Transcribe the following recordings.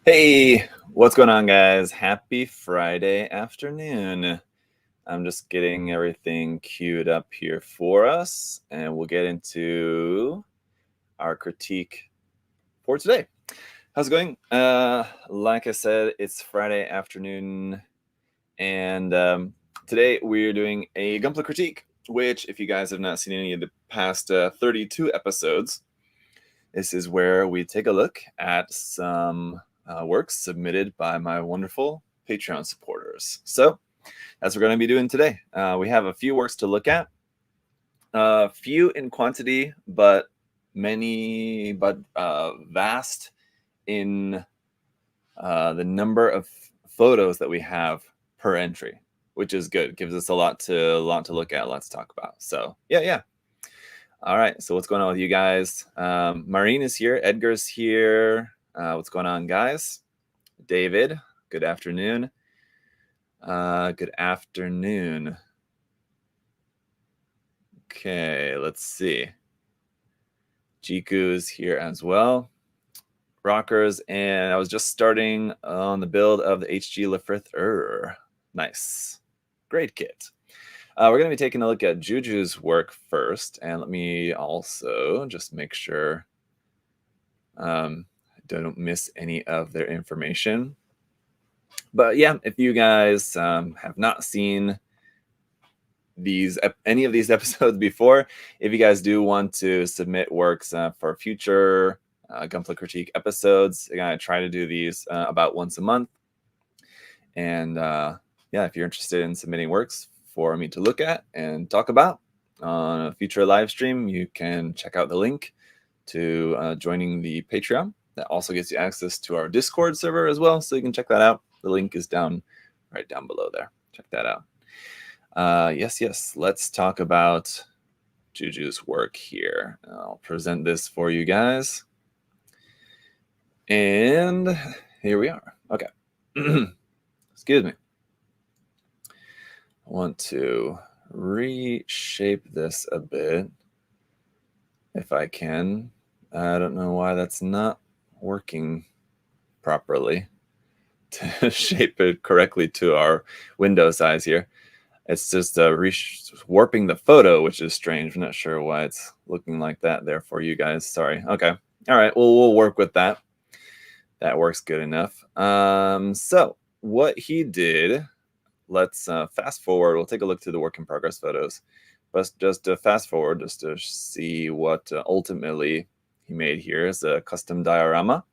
Hey, what's going on, guys? Happy Friday afternoon. I'm just getting everything queued up here for us, and we'll get into our critique for today. How's it going? Like I said, it's Friday afternoon, and today we're doing a Gunpla critique, which, if you guys have not seen any of the past 32 episodes, this is where we take a look at some works submitted by my wonderful Patreon supporters. So that's what we're going to be doing today. We have a few works to look at, few in quantity, but many, vast in the number of photos that we have per entry, which is good. It gives us a lot to look at, lots to talk about. So yeah. All right, so what's going on with you guys? Maren is here. Edgar's here. What's going on, guys? David, good afternoon. Good afternoon. Okay, let's see. Jiku is here as well. Rockers, and I was just starting on the build of the HG Lefrith. Nice. Great kit. We're going to be taking a look at JuJu's work first, and let me also just make sure don't miss any of their information. But yeah, if you guys have not seen any of these episodes before, if you guys do want to submit works for future Gunpla critique episodes, I'm gonna try to do these about once a month. And yeah, if you're interested in submitting works for me to look at and talk about on a future live stream, you can check out the link to joining the Patreon. That also gets you access to our Discord server as well, so you can check that out. The link is right down below there. Check that out. Yes, let's talk about JuJu's work here. I'll present this for you guys. And here we are. Okay. Excuse me. I want to reshape this a bit if I can. I don't know why that's not working properly to shape it correctly to our window size here. It's just warping the photo, which is strange. I'm not sure why it's looking like that there for you guys. Sorry. Okay. All right. Well, we'll work with that. That works good enough. So what he did, let's fast forward. We'll take a look through the work in progress photos. But just to fast forward, just to see what ultimately he made here is a custom diorama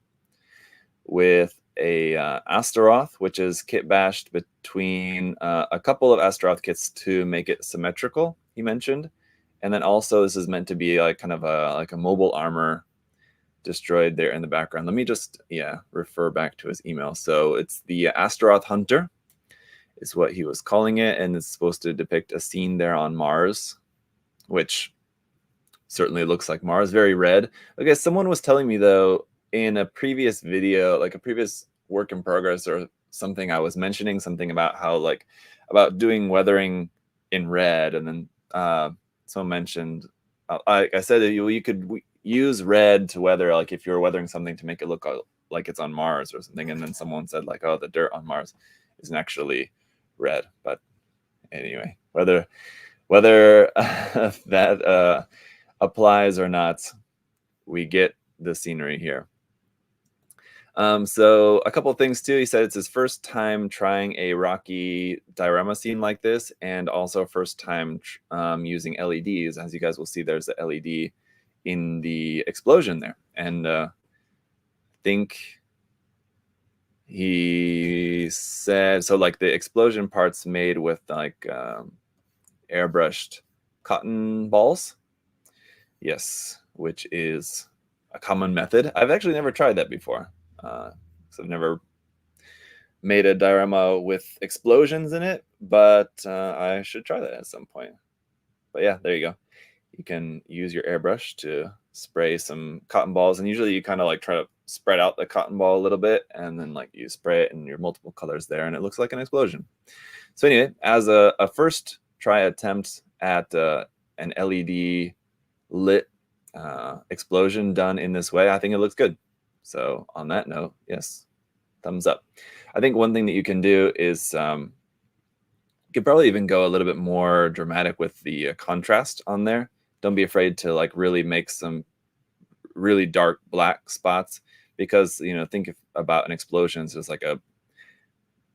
with a Astaroth, which is kit bashed between a couple of Astaroth kits to make it symmetrical, he mentioned. And then also this is meant to be like kind of a mobile armor destroyed there in the background. Let me just refer back to his email. So it's the Astaroth Hunter is what he was calling it, and it's supposed to depict a scene there on Mars, which certainly looks like Mars, very red. Okay, someone was telling me though in a previous video, like a previous work in progress or something, I was mentioning something about how about doing weathering in red, and then someone mentioned I said that you could use red to weather, like if you're weathering something to make it look like it's on Mars or something, and then someone said like, oh, the dirt on Mars isn't actually red. But anyway, whether that applies or not, we get the scenery here. So a couple of things too. He said it's his first time trying a rocky diorama scene like this, and also first time using LEDs. As you guys will see, there's a LED in the explosion there, and I think he said, so like the explosion parts made with like airbrushed cotton balls. Yes, which is a common method. I've actually never tried that before. So I've never made a diorama with explosions in it, but I should try that at some point. But yeah, there you go. You can use your airbrush to spray some cotton balls, and usually you kind of like try to spread out the cotton ball a little bit, and then like you spray it in your multiple colors there, and it looks like an explosion. So anyway, as a first try attempt at an LED lit explosion done in this way, I think it looks good. So on that note, yes, thumbs up. I think one thing that you can do is you could probably even go a little bit more dramatic with the contrast on there. Don't be afraid to like really make some really dark black spots, because think about an explosion as just like a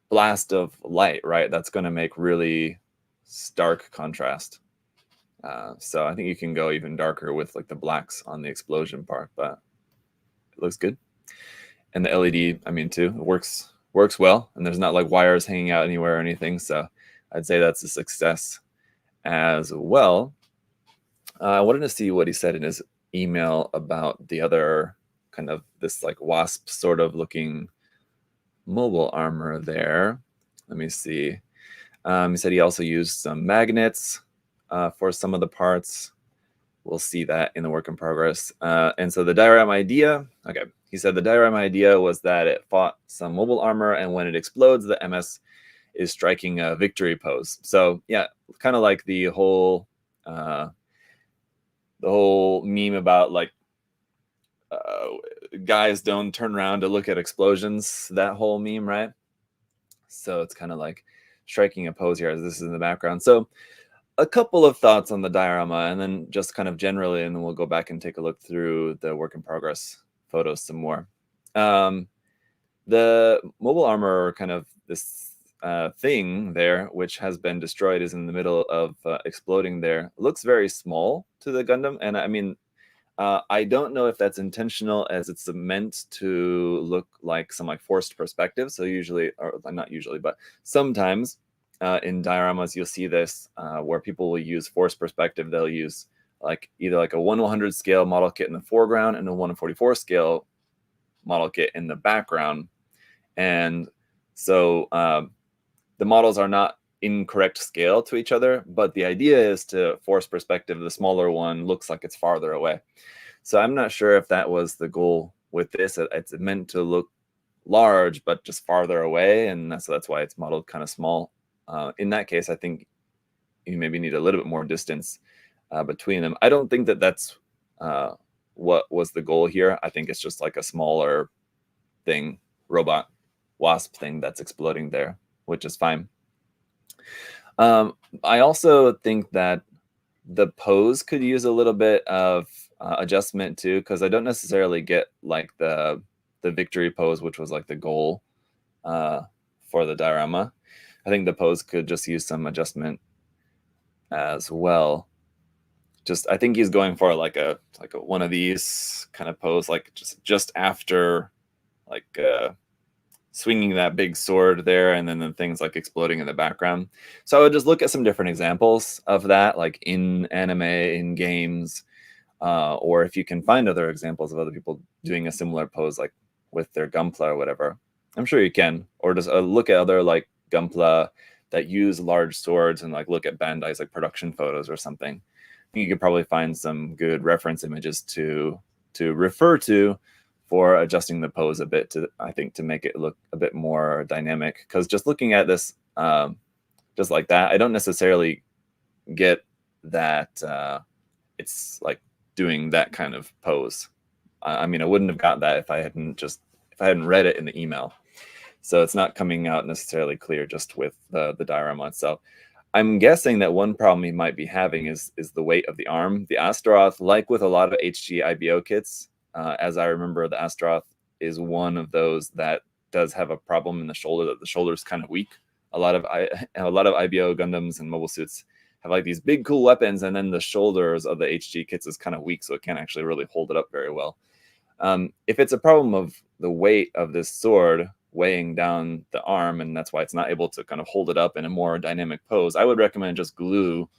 blast of light, right? That's going to make really stark contrast. So I think you can go even darker with like the blacks on the explosion part, but it looks good. And the LED, I mean, too, it works well, and there's not like wires hanging out anywhere or anything. So I'd say that's a success as well. I wanted to see what he said in his email about the other kind of this like wasp sort of looking mobile armor there. Let me see. He said he also used some magnets for some of the parts. We'll see that in the work in progress. And so the diorama idea, okay, he said the diorama idea was that it fought some mobile armor, and when it explodes, the MS is striking a victory pose. So yeah, kind of like the whole meme about like guys don't turn around to look at explosions, that whole meme, right? So it's kind of like striking a pose here as this is in the background. So a couple of thoughts on the diorama, and then just kind of generally, and then we'll go back and take a look through the work in progress photos some more. The mobile armor, kind of this thing there, which has been destroyed, is in the middle of exploding there. Looks very small to the Gundam, and I mean, I don't know if that's intentional, as it's meant to look like some like forced perspective. So usually, or not usually, but sometimes in dioramas you'll see this where people will use forced perspective. They'll use like either like a 1/100 scale model kit in the foreground and a 1/44 scale model kit in the background. And so the models are not in correct scale to each other, but the idea is to force perspective. The smaller one looks like it's farther away. So I'm not sure if that was the goal with this. It's meant to look large, but just farther away, and that's why it's modeled kind of small. In that case, I think you maybe need a little bit more distance between them. I don't think that that's what was the goal here. I think it's just like a smaller thing, robot wasp thing that's exploding there, which is fine. I also think that the pose could use a little bit of adjustment too, because I don't necessarily get like the victory pose, which was like the goal for the diorama. I think the pose could just use some adjustment as well. I think he's going for like a one of these kind of pose, like just after like swinging that big sword there, and then the things like exploding in the background. So I would just look at some different examples of that, like in anime, in games, or if you can find other examples of other people doing a similar pose, like with their Gunpla or whatever. I'm sure you can, or just look at other like Gunpla that use large swords, and like look at Bandai's like production photos or something. I think you could probably find some good reference images to refer to for adjusting the pose a bit, to I think to make it look a bit more dynamic. Because just looking at this just like that, I don't necessarily get that it's like doing that kind of pose. I mean, I wouldn't have got that if I hadn't read it in the email. So it's not coming out necessarily clear just with the diorama itself. I'm guessing that one problem he might be having is the weight of the arm. The Astaroth, like with a lot of HG IBO kits, as I remember, the Astaroth is one of those that does have a problem in the shoulder, that the shoulder is kind of weak. A lot of IBO Gundams and mobile suits have like these big cool weapons, and then the shoulders of the HG kits is kind of weak, so it can't actually really hold it up very well. If it's a problem of the weight of this sword, weighing down the arm, and that's why it's not able to kind of hold it up in a more dynamic pose, I would recommend just glue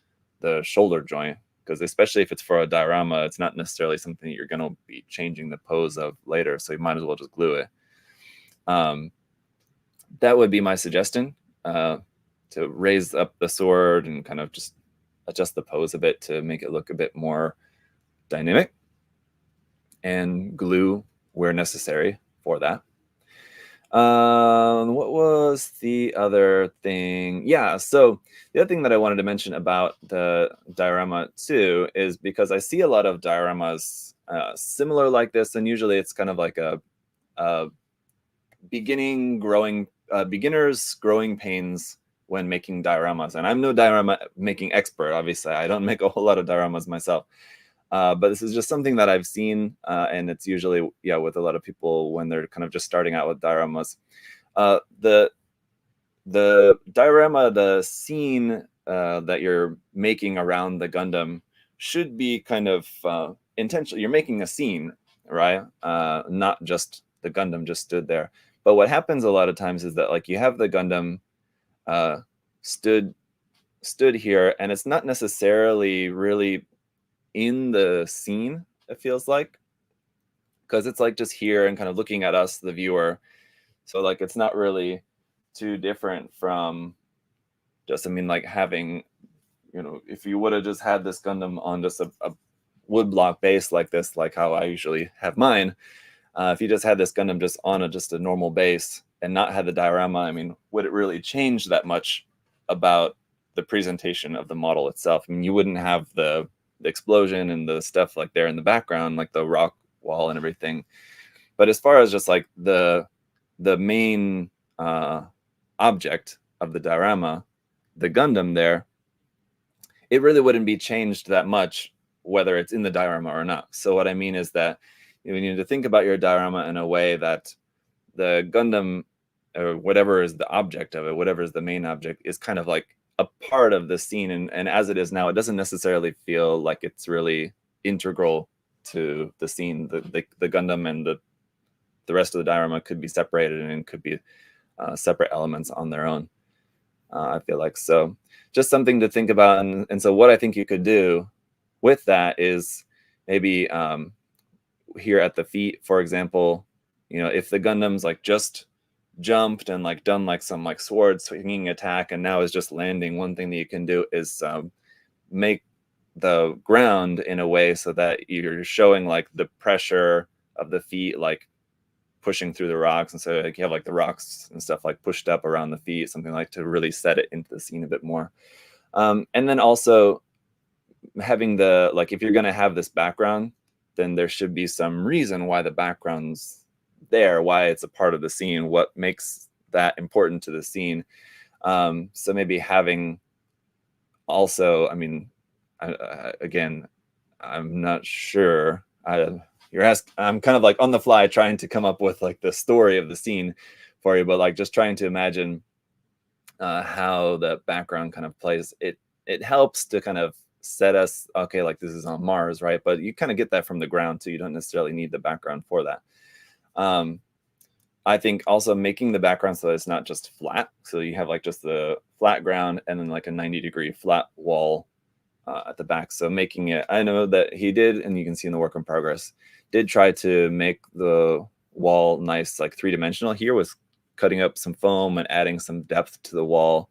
the shoulder joint, because especially if it's for a diorama, it's not necessarily something you're going to be changing the pose of later, so you might as well just glue it. That would be my suggestion, to raise up the sword and kind of just adjust the pose a bit to make it look a bit more dynamic, and glue where necessary for that. What was the other thing? Yeah, so the other thing that I wanted to mention about the diorama too is because I see a lot of dioramas similar like this, and usually it's kind of like a beginners growing pains when making dioramas. And I'm no diorama making expert, obviously. I don't make a whole lot of dioramas myself. But this is just something that I've seen, and it's usually, with a lot of people when they're kind of just starting out with dioramas. The diorama, the scene that you're making around the Gundam should be kind of intentional. You're making a scene, right? Not just the Gundam just stood there. But what happens a lot of times is that, like, you have the Gundam stood here, and it's not necessarily really in the scene, it feels like, because it's like just here and kind of looking at us, the viewer. So like it's not really too different from just, I mean, like having, if you would have just had this Gundam on just a wood block base like this, like how I usually have mine, if you just had this Gundam just on just a normal base and not had the diorama, I mean, would it really change that much about the presentation of the model itself? I mean, you wouldn't have the explosion and the stuff like there in the background, like the rock wall and everything. But as far as just like the main object of the diorama, the Gundam there, it really wouldn't be changed that much whether it's in the diorama or not. So what I mean is that you need to think about your diorama in a way that the Gundam, or whatever is the object of it, whatever is the main object, is kind of like a part of the scene. And as it is now, it doesn't necessarily feel like it's really integral to the scene. The Gundam and the rest of the diorama could be separated and could be separate elements on their own. I feel like, so just something to think about. And so what I think you could do with that is maybe here at the feet, for example, if the Gundam's like just jumped and like done like some like sword swinging attack and now is just landing, one thing that you can do is make the ground in a way so that you're showing like the pressure of the feet like pushing through the rocks, and so like you have like the rocks and stuff like pushed up around the feet, something like to really set it into the scene a bit more. And then also having the, like, if you're going to have this background, then there should be some reason why the background's there, why it's a part of the scene, what makes that important to the scene. So maybe having also, I mean, again, I'm not sure. I'm kind of like on the fly trying to come up with like the story of the scene for you, but like just trying to imagine how the background kind of plays. It helps to kind of set us, okay, like this is on Mars, right? But you kind of get that from the ground too. You don't necessarily need the background for that. I think also making the background so that it's not just flat. So you have like just the flat ground and then like a 90-degree flat wall at the back. So making it, I know that he did, and you can see in the work in progress, did try to make the wall nice, like three-dimensional. Here was cutting up some foam and adding some depth to the wall,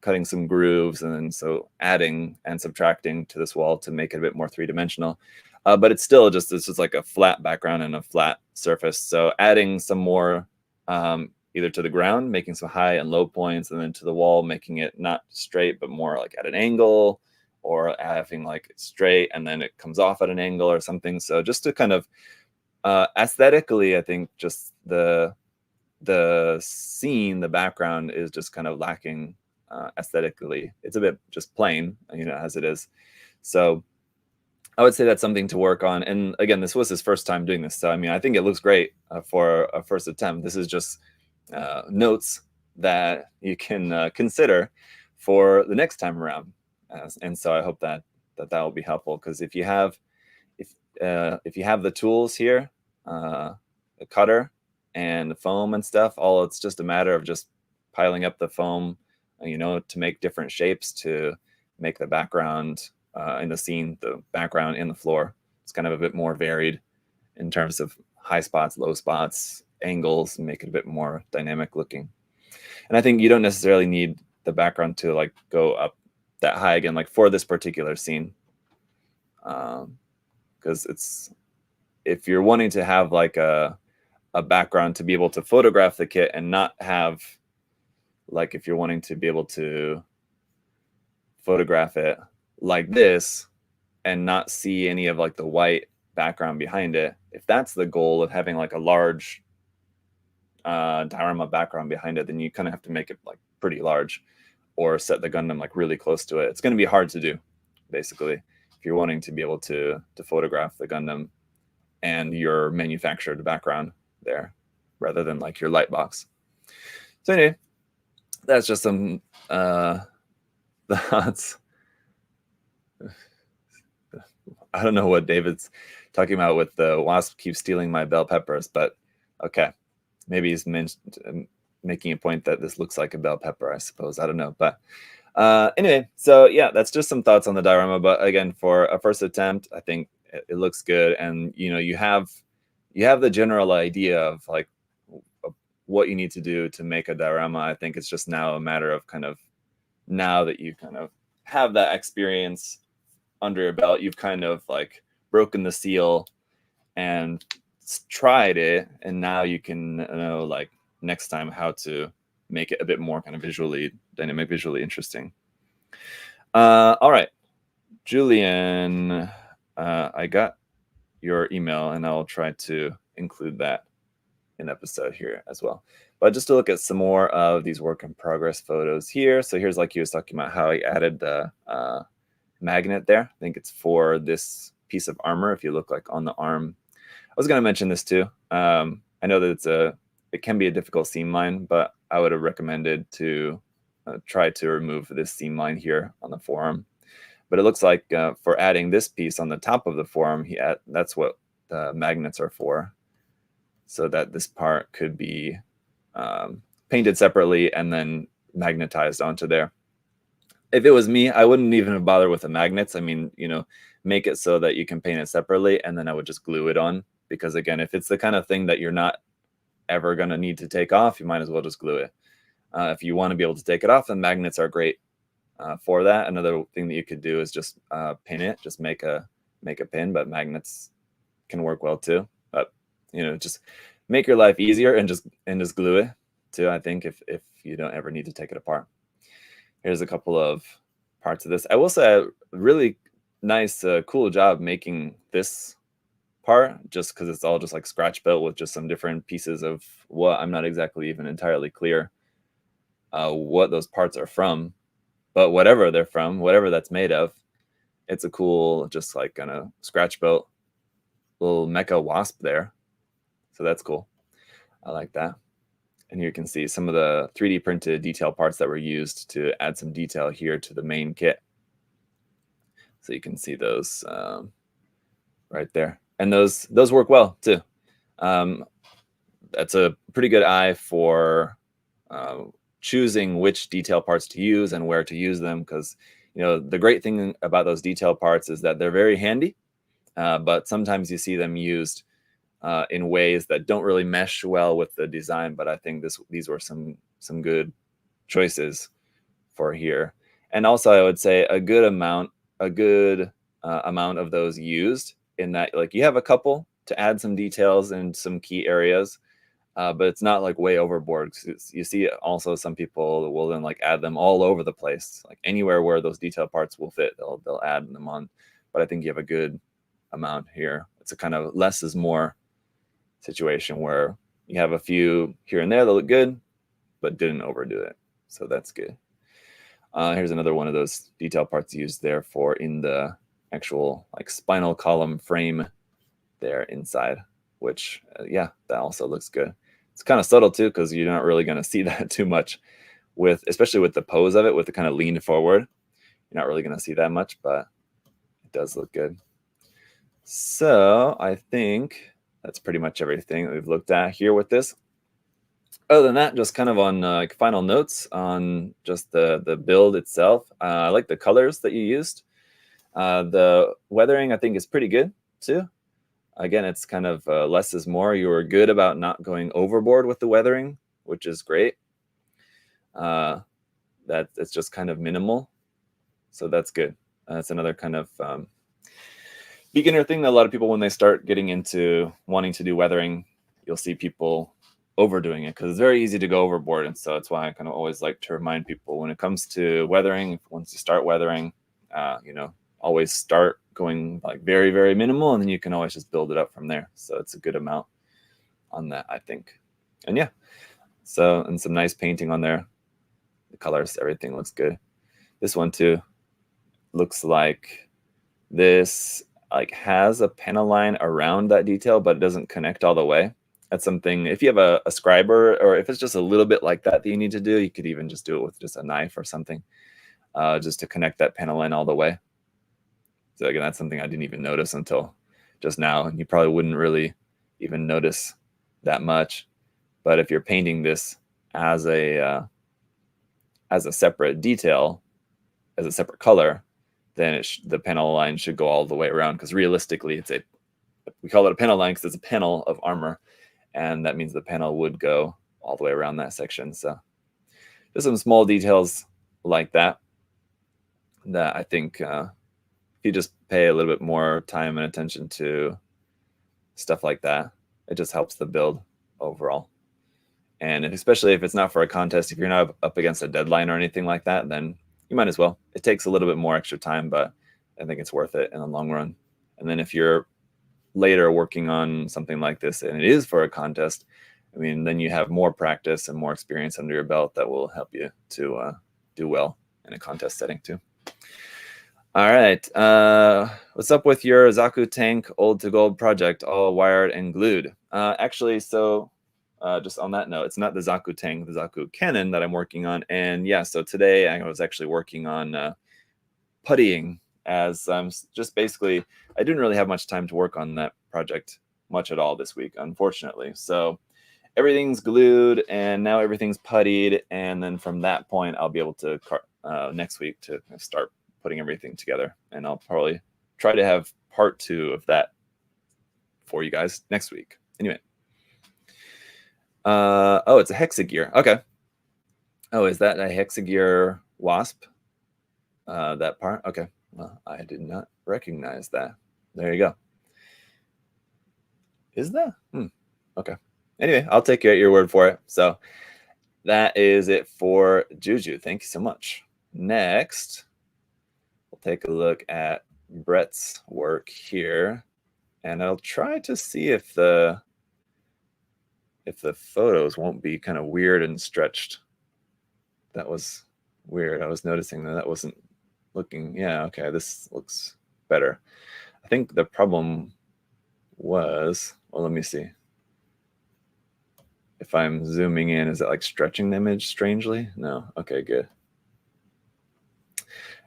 cutting some grooves, and then so adding and subtracting to this wall to make it a bit more three-dimensional. But it's still just, it's just like a flat background and a flat surface. So adding some more either to the ground, making some high and low points, and then to the wall, making it not straight, but more like at an angle, or having like straight and then it comes off at an angle or something. So just to kind of aesthetically, I think just the scene, the background is just kind of lacking aesthetically. It's a bit just plain, as it is. So I would say that's something to work on. And again, this was his first time doing this. So, I mean, I think it looks great for a first attempt. This is just notes that you can consider for the next time around. And so I hope that will be helpful, because if you have the tools here, the cutter, and the foam and stuff. All it's just a matter of just piling up the foam, to make different shapes to make the background in the scene, the background in the floor. It's kind of a bit more varied in terms of high spots, low spots, angles, and make it a bit more dynamic looking. And I think you don't necessarily need the background to like go up that high again, like for this particular scene. Because if you're wanting to have like a background to be able to photograph the kit and not have, like, if you're wanting to be able to photograph it like this and not see any of like the white background behind it, if that's the goal of having like a large diorama background behind it, then you kind of have to make it like pretty large or set the Gundam like really close to it. It's going to be hard to do, basically, if you're wanting to be able to photograph the Gundam and your manufactured background there rather than like your light box. So anyway, that's just some thoughts. I don't know what David's talking about with the wasp keeps stealing my bell peppers, but okay. Maybe he's making a point that this looks like a bell pepper, I suppose. I don't know. But anyway, so yeah, that's just some thoughts on the diorama. But again, for a first attempt, I think it looks good. And, you have the general idea of like what you need to do to make a diorama. I think it's just now a matter of kind of, now that you kind of have that experience under your belt, you've kind of like broken the seal and tried it, and now you can know like next time how to make it a bit more kind of visually dynamic, visually interesting. All right, Julian, I got your email and I'll try to include that in episode here as well. But just to look at some more of these work in progress photos here. So here's like he was talking about how he added the magnet there. I think it's for this piece of armor. If you look like on the arm, I was going to mention this too. I know that it can be a difficult seam line, but I would have recommended to try to remove this seam line here on the forearm. But it looks like for adding this piece on the top of the forearm, that's what the magnets are for, so that this part could be painted separately and then magnetized onto there. If it was me, I wouldn't even bother with the magnets. I mean, make it so that you can paint it separately, and then I would just glue it on. Because again, if it's the kind of thing that you're not ever going to need to take off, you might as well just glue it. If you want to be able to take it off, then magnets are great for that. Another thing that you could do is just pin it, just make a pin, but magnets can work well too. But just make your life easier and just glue it too, I think, if you don't ever need to take it apart. Here's a couple of parts of this. I will say a really nice, cool job making this part, just because it's all just like scratch built with just some different pieces of what I'm not exactly even entirely clear what those parts are from. But whatever they're from, whatever that's made of, it's a cool, just like kind of scratch built little mecha wasp there. So that's cool. I like that. And here you can see some of the 3D printed detail parts that were used to add some detail here to the main kit. So you can see those right there. And those work well too. That's a pretty good eye for choosing which detail parts to use and where to use them, because the great thing about those detail parts is that they're very handy, but sometimes you see them used in ways that don't really mesh well with the design. But I think these were some good choices for here. And also I would say a good amount of those used, in that like you have a couple to add some details in some key areas, but it's not like way overboard. You see also some people will then like add them all over the place, like anywhere where those detail parts will fit, they'll add them on. But I think you have a good amount here. It's a kind of less is more situation where you have a few here and there that look good, but didn't overdo it. So that's good. Here's another one of those detail parts used there for in the actual like spinal column frame there inside, which yeah, that also looks good. It's kind of subtle too, because you're not really going to see that too much especially with the pose of it, with the kind of lean forward. You're not really going to see that much, but it does look good. So I think that's pretty much everything that we've looked at here with this. Other than that, just kind of on like final notes on just the build itself. I like the colors that you used. The weathering, I think, is pretty good too. Again, it's kind of less is more. You were good about not going overboard with the weathering, which is great. That it's just kind of minimal, so that's good. That's another kind of beginner thing that a lot of people, when they start getting into wanting to do weathering, you'll see people overdoing it because it's very easy to go overboard. And so that's why I kind of always like to remind people when it comes to weathering, once you start weathering, always start going like very, very minimal, and then you can always just build it up from there. So it's a good amount on that, I think. And yeah, so, and some nice painting on there. The colors, everything looks good. This one too looks like this like has a panel line around that detail, but it doesn't connect all the way. That's something, if you have a scriber, or if it's just a little bit like that you need to do, you could even just do it with just a knife or something, just to connect that panel line all the way. So again, that's something I didn't even notice until just now, and you probably wouldn't really even notice that much. But if you're painting this as a separate detail, as a separate color, then the panel line should go all the way around, because realistically, we call it a panel line because it's a panel of armor, and that means the panel would go all the way around that section. So just some small details like that I think if you just pay a little bit more time and attention to stuff like that, it just helps the build overall. And especially if it's not for a contest, if you're not up against a deadline or anything like that, then you might as well. It takes a little bit more extra time, but I think it's worth it in the long run. And then if you're later working on something like this and it is for a contest, I mean, then you have more practice and more experience under your belt that will help you to do well in a contest setting too. All right. What's up with your Zaku tank old to gold project, all wired and glued? Actually, so just on that note, it's not the Zaku tank, the Zaku cannon that I'm working on. And yeah, so today I was actually working on puttying, as I'm just basically, I didn't really have much time to work on that project much at all this week, unfortunately. So everything's glued and now everything's puttied. And then from that point, I'll be able to next week to start putting everything together. And I'll probably try to have part 2 of that for you guys next week. Anyway. Oh, it's a hexagear. Okay. Oh, is that a hexagear wasp? That part? Okay. Well, I did not recognize that. There you go. Is that? Okay. Anyway, I'll take your word for it. So that is it for JuJu. Thank you so much. Next, we'll take a look at Brett's work here, and I'll try to see if the photos won't be kind of weird and stretched. That was weird. I was noticing that wasn't looking, yeah, okay, this looks better. I think the problem was, well, let me see. If I'm zooming in, is it like stretching the image strangely? No, okay, good.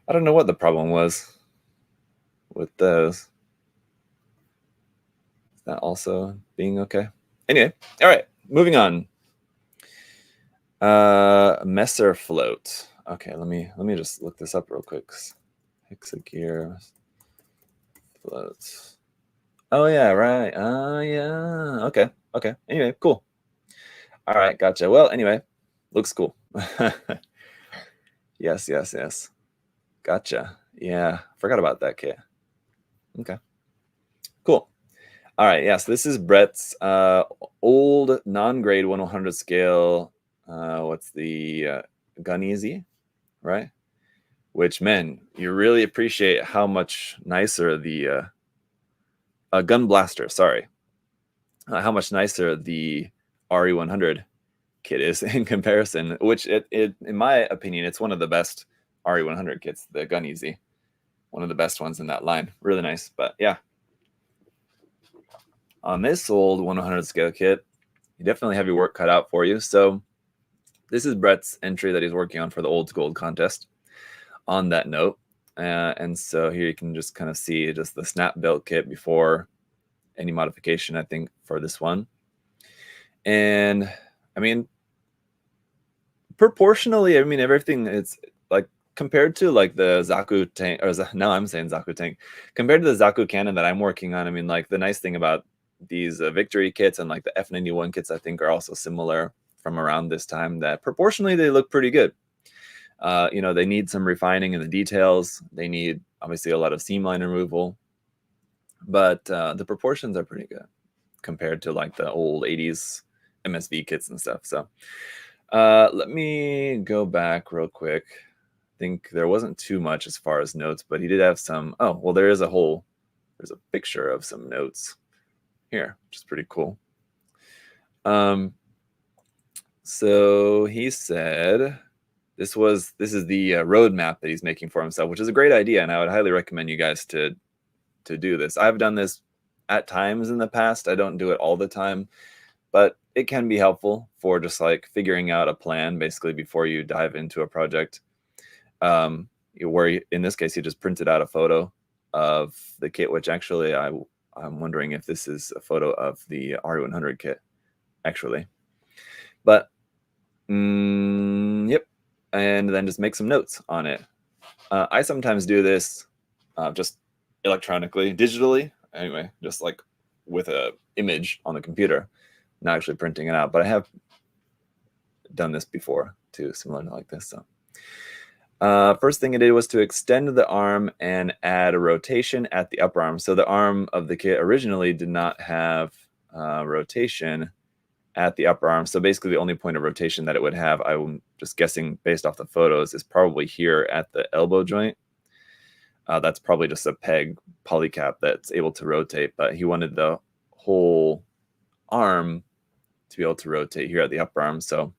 I don't know what the problem was with those. Is that also being okay? Anyway, all right, moving on. Messer float. Okay, let me just look this up real quick. Hexagear floats. Oh yeah, right. Yeah. Okay. Anyway, cool. All right, gotcha. Well, anyway, looks cool. Yes. Gotcha. Yeah, forgot about that kit. Okay. Cool. All right, yeah, so this is Brett's old non-grade 1/100 scale. What's the gun easy, right? Which, man, you really appreciate how much nicer the gun blaster. Sorry, how much nicer the RE100 kit is in comparison. Which, in my opinion, it's one of the best RE100 kits. The gun easy, one of the best ones in that line. Really nice, but yeah. On this old 1/100 scale kit, you definitely have your work cut out for you. So this is Brett's entry that he's working on for the old to gold contest on that note. And so here you can just kind of see just the snap built kit before any modification, I think, for this one. And I mean, proportionally, I mean, everything, it's like compared to like the Zaku tank, or now I'm saying Zaku tank, compared to the Zaku cannon that I'm working on. I mean, like the nice thing about these victory kits and like the F91 kits, I think, are also similar from around this time, that proportionally they look pretty good. You know, they need some refining in the details. They need obviously a lot of seamline removal, but the proportions are pretty good compared to like the old 80s MSV kits and stuff. So let me go back real quick. I think there wasn't too much as far as notes, but he did have some. Oh, well, there's a picture of some notes here, which is pretty cool. So he said this is the roadmap that he's making for himself, which is a great idea, and I would highly recommend you guys to do this. I've done this at times in the past. I don't do it all the time, but it can be helpful for just like figuring out a plan basically before you dive into a project. Where in this case, he just printed out a photo of the kit, which actually I'm wondering if this is a photo of the R100 kit, actually. But yep, and then just make some notes on it. I sometimes do this just electronically, digitally, anyway, just like with a image on the computer, not actually printing it out. But I have done this before too, similar to like this. So first thing I did was to extend the arm and add a rotation at the upper arm. So the arm of the kit originally did not have rotation at the upper arm. So basically the only point of rotation that it would have, I'm just guessing based off the photos, is probably here at the elbow joint. That's probably just a peg polycap that's able to rotate, but he wanted the whole arm to be able to rotate here at the upper arm. So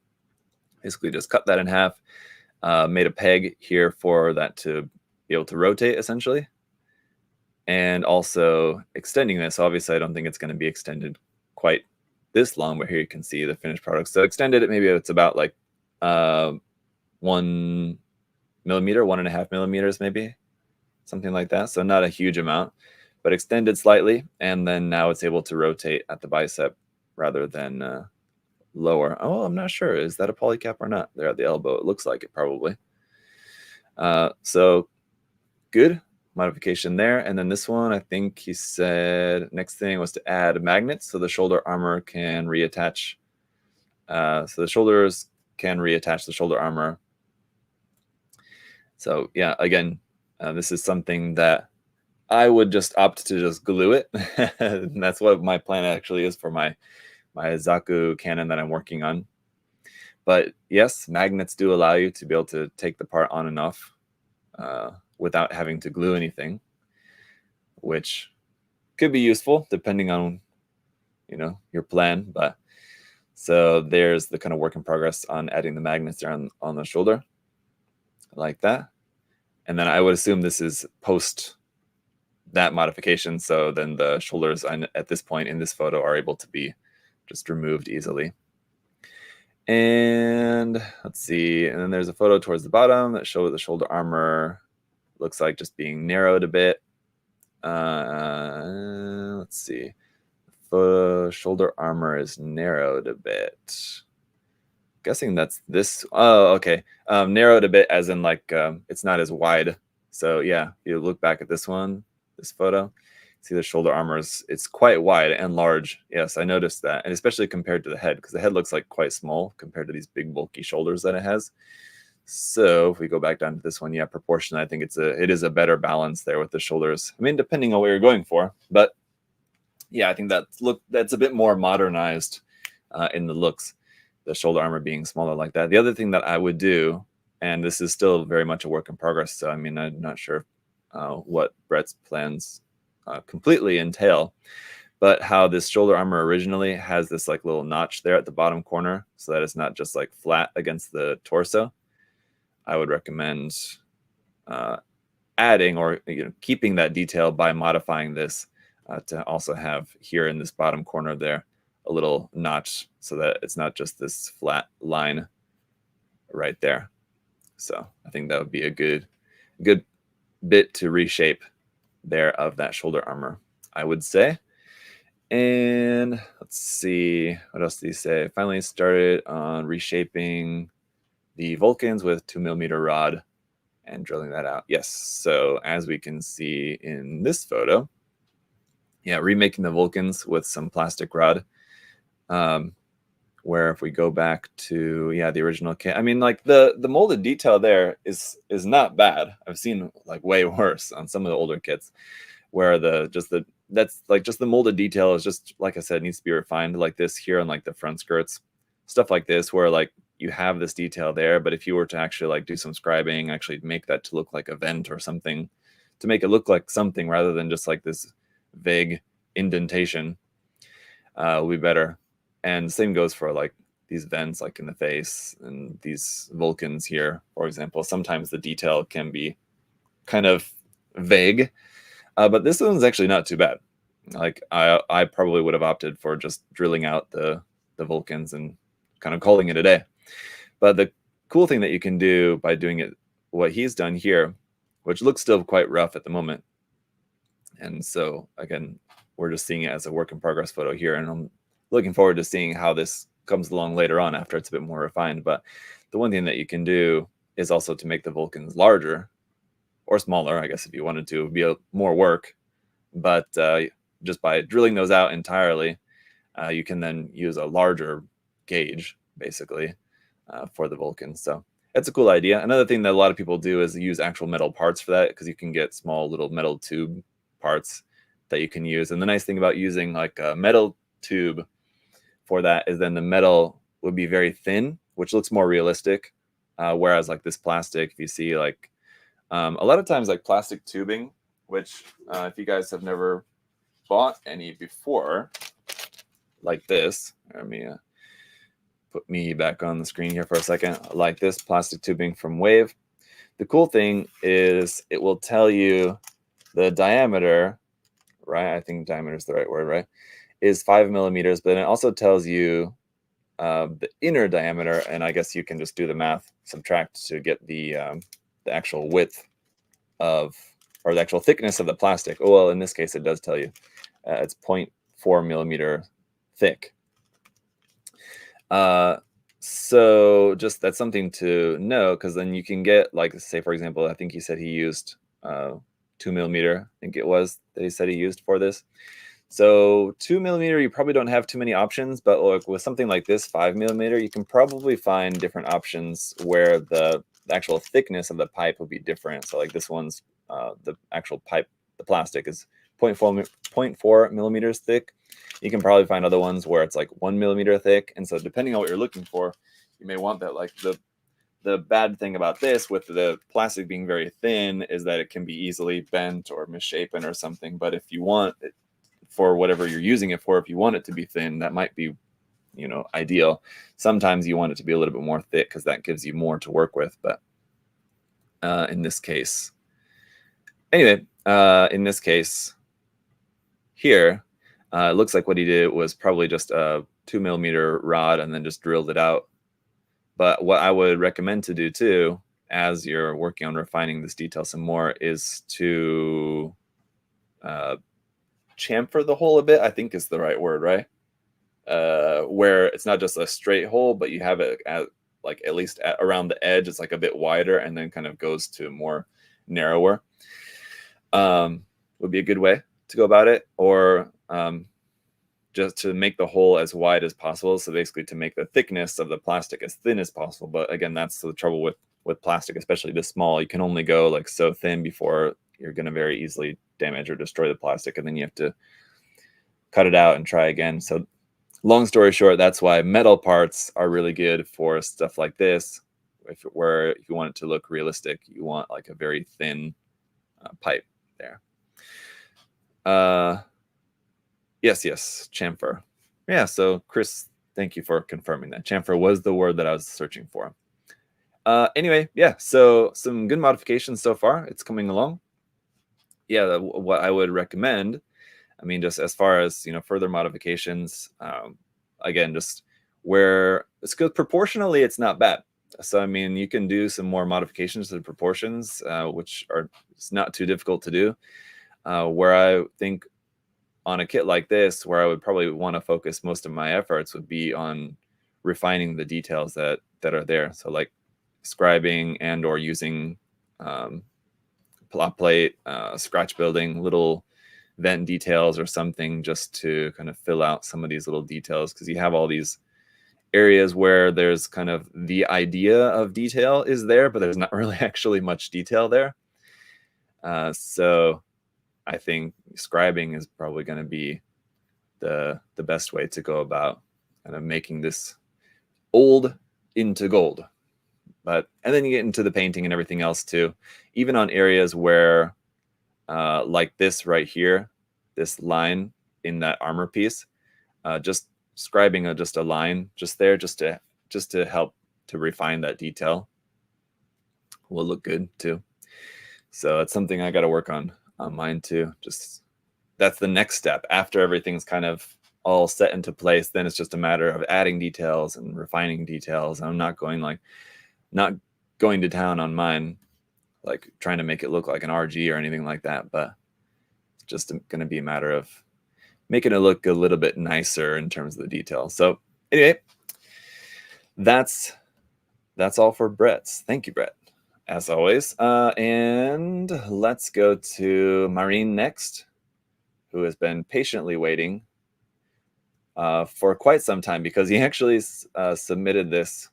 basically just cut that in half, made a peg here for that to be able to rotate essentially. And also extending this, obviously I don't think it's going to be extended quite this long, but here you can see the finished product. So extended it, maybe it's about like 1 millimeter, 1.5 millimeters, maybe something like that. So not a huge amount, but extended slightly. And then now it's able to rotate at the bicep rather than lower. Oh, I'm not sure. Is that a polycap or not? There at the elbow. It looks like it probably. So good modification there. And then this one, I think he said next thing was to add magnets so the shoulder armor can reattach. So the shoulders can reattach the shoulder armor. So yeah, again, this is something that I would just opt to just glue it. And that's what my plan actually is for my Zaku cannon that I'm working on. But yes, magnets do allow you to be able to take the part on and off without having to glue anything, which could be useful depending on, you know, your plan. But so there's the kind of work in progress on adding the magnets there on the shoulder like that. And then I would assume this is post that modification. So then the shoulders at this point in this photo are able to be just removed easily. And let's see. And then there's a photo towards the bottom that shows the shoulder armor looks like just being narrowed a bit. Let's see. The shoulder armor is narrowed a bit. Guessing that's this. Oh, okay. Narrowed a bit as in like it's not as wide. So yeah, you look back at this one, this photo, see the shoulder armor it's quite wide and large. Yes, I noticed that. And especially compared to the head, because the head looks like quite small compared to these big bulky shoulders that it has. So if we go back down to this one, yeah, proportion, I think it is a better balance there with the shoulders. I mean, depending on what you're going for, but yeah, I think that's a bit more modernized in the looks, the shoulder armor being smaller like that. The other thing that I would do, and this is still very much a work in progress, so I mean, I'm not sure what Brett's plans completely entail, but how this shoulder armor originally has this like little notch there at the bottom corner so that it's not just like flat against the torso. I would recommend adding or keeping that detail by modifying this to also have here in this bottom corner there a little notch so that it's not just this flat line right there. So I think that would be a good bit to reshape there of that shoulder armor, I would say. And let's see, what else did he say? Finally started on reshaping the Vulcans with 2mm rod and drilling that out. Yes, so as we can see in this photo, yeah, remaking the Vulcans with some plastic rod. Where if we go back to the original kit, I mean, like the molded detail there is not bad. I've seen like way worse on some of the older kits where that's like just the molded detail is just, like I said, needs to be refined, like this here on like the front skirts, stuff like this, where like you have this detail there, but if you were to actually like do some scribing, actually make that to look like a vent or something, to make it look like something rather than just like this vague indentation, will be better. And the same goes for like these vents, like in the face and these Vulcans here, for example. Sometimes the detail can be kind of vague, but this one's actually not too bad. Like I probably would have opted for just drilling out the Vulcans and kind of calling it a day. But the cool thing that you can do by doing it, what he's done here, which looks still quite rough at the moment, and so again, we're just seeing it as a work in progress photo here, and I'm looking forward to seeing how this comes along later on after it's a bit more refined. But the one thing that you can do is also to make the Vulcans larger or smaller, I guess, if you wanted to. It would be more work, but just by drilling those out entirely, you can then use a larger gauge, basically, for the Vulcans. So that's a cool idea. Another thing that a lot of people do is use actual metal parts for that, because you can get small little metal tube parts that you can use. And the nice thing about using like a metal tube for that is then the metal would be very thin, which looks more realistic. Whereas like this plastic, if you see like a lot of times like plastic tubing, which if you guys have never bought any before, like this, let me put me back on the screen here for a second, like this plastic tubing from Wave. The cool thing is it will tell you the diameter, right? I think diameter is the right word, right? Is 5mm, but it also tells you the inner diameter, and I guess you can just do the math, subtract to get the actual width of, or the actual thickness of the plastic. Oh, well, in this case, it does tell you it's 0.4mm thick. So just that's something to know, because then you can get, like, say, for example, I think he said he used 2mm, I think it was that he said he used for this. So 2mm, you probably don't have too many options, but look, with something like this 5mm, you can probably find different options where the actual thickness of the pipe will be different. So like this one's the actual pipe, the plastic is 0.4 millimeters thick. You can probably find other ones where it's like 1mm thick. And so depending on what you're looking for, you may want that. Like the bad thing about this with the plastic being very thin is that it can be easily bent or misshapen or something. But if you want it, for whatever you're using it for, if you want it to be thin, that might be, ideal. Sometimes you want it to be a little bit more thick because that gives you more to work with. But in this case, anyway, in this case here, it looks like what he did was probably just a 2mm rod and then just drilled it out. But what I would recommend to do too, as you're working on refining this detail some more, is to chamfer the hole a bit, I think is the right word, right? Where it's not just a straight hole, but you have it at least around the edge, it's like a bit wider and then kind of goes to more narrower. Would be a good way to go about it, or just to make the hole as wide as possible. So basically to make the thickness of the plastic as thin as possible. But again, that's the trouble with plastic, especially this small. You can only go like so thin before you're going to very easily damage or destroy the plastic, and then you have to cut it out and try again. So long story short, that's why metal parts are really good for stuff like this. If you want it to look realistic, you want like a very thin pipe there. Yes, chamfer. Yeah, so Chris, thank you for confirming that. Chamfer was the word that I was searching for. Anyway, yeah, so some good modifications so far. It's coming along. Yeah, what I would recommend, I mean, just as far as, further modifications, again, just where it's good proportionally, it's not bad. So, I mean, you can do some more modifications to the proportions, which are, it's not too difficult to do. Where I think on a kit like this, where I would probably want to focus most of my efforts would be on refining the details that are there. So like scribing and or using plot plate, scratch building, little vent details or something, just to kind of fill out some of these little details, because you have all these areas where there's kind of the idea of detail is there, but there's not really actually much detail there. So I think scribing is probably going to be the best way to go about kind of making this old into gold. And then you get into the painting and everything else too, even on areas where like this right here, this line in that armor piece, just scribing just a line just there, just to help to refine that detail, will look good too. So it's something I got to work on mine too. Just that's the next step after everything's kind of all set into place. Then it's just a matter of adding details and refining details. I'm not going to town on mine, like trying to make it look like an RG or anything like that, but it's just going to be a matter of making it look a little bit nicer in terms of the detail. So anyway, that's all for Brett's. Thank you, Brett, as always. And let's go to Maren next, who has been patiently waiting for quite some time, because he actually submitted this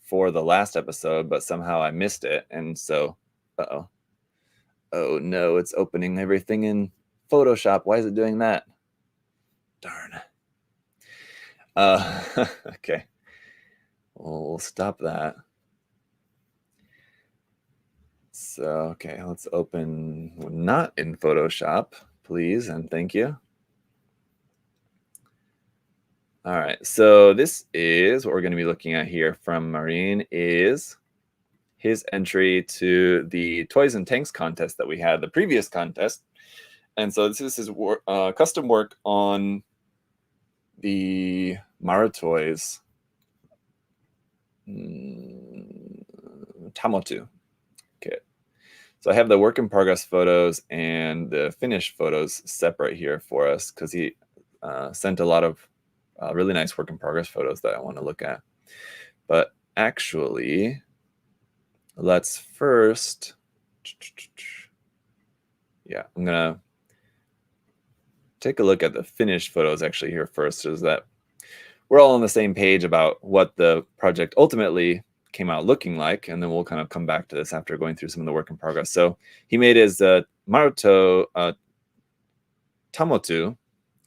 for the last episode, but somehow I missed it. And so, oh no, it's opening everything in Photoshop. Why is it doing that? Darn. Okay. We'll stop that. So, okay, let's open not in Photoshop, please, and thank you. All right, so this is what we're going to be looking at here from Maren, is his entry to the Toys and Tanks contest that we had, the previous contest. And so this is his custom work on the Marutoys Tamotu kit. So I have the work in progress photos and the finished photos separate here for us, because he sent a lot of really nice work in progress photos that I want to look at. But actually, let's first, I'm gonna take a look at the finished photos actually here first, so that we're all on the same page about what the project ultimately came out looking like, and then we'll kind of come back to this after going through some of the work in progress. So he made his Maruto Tamotu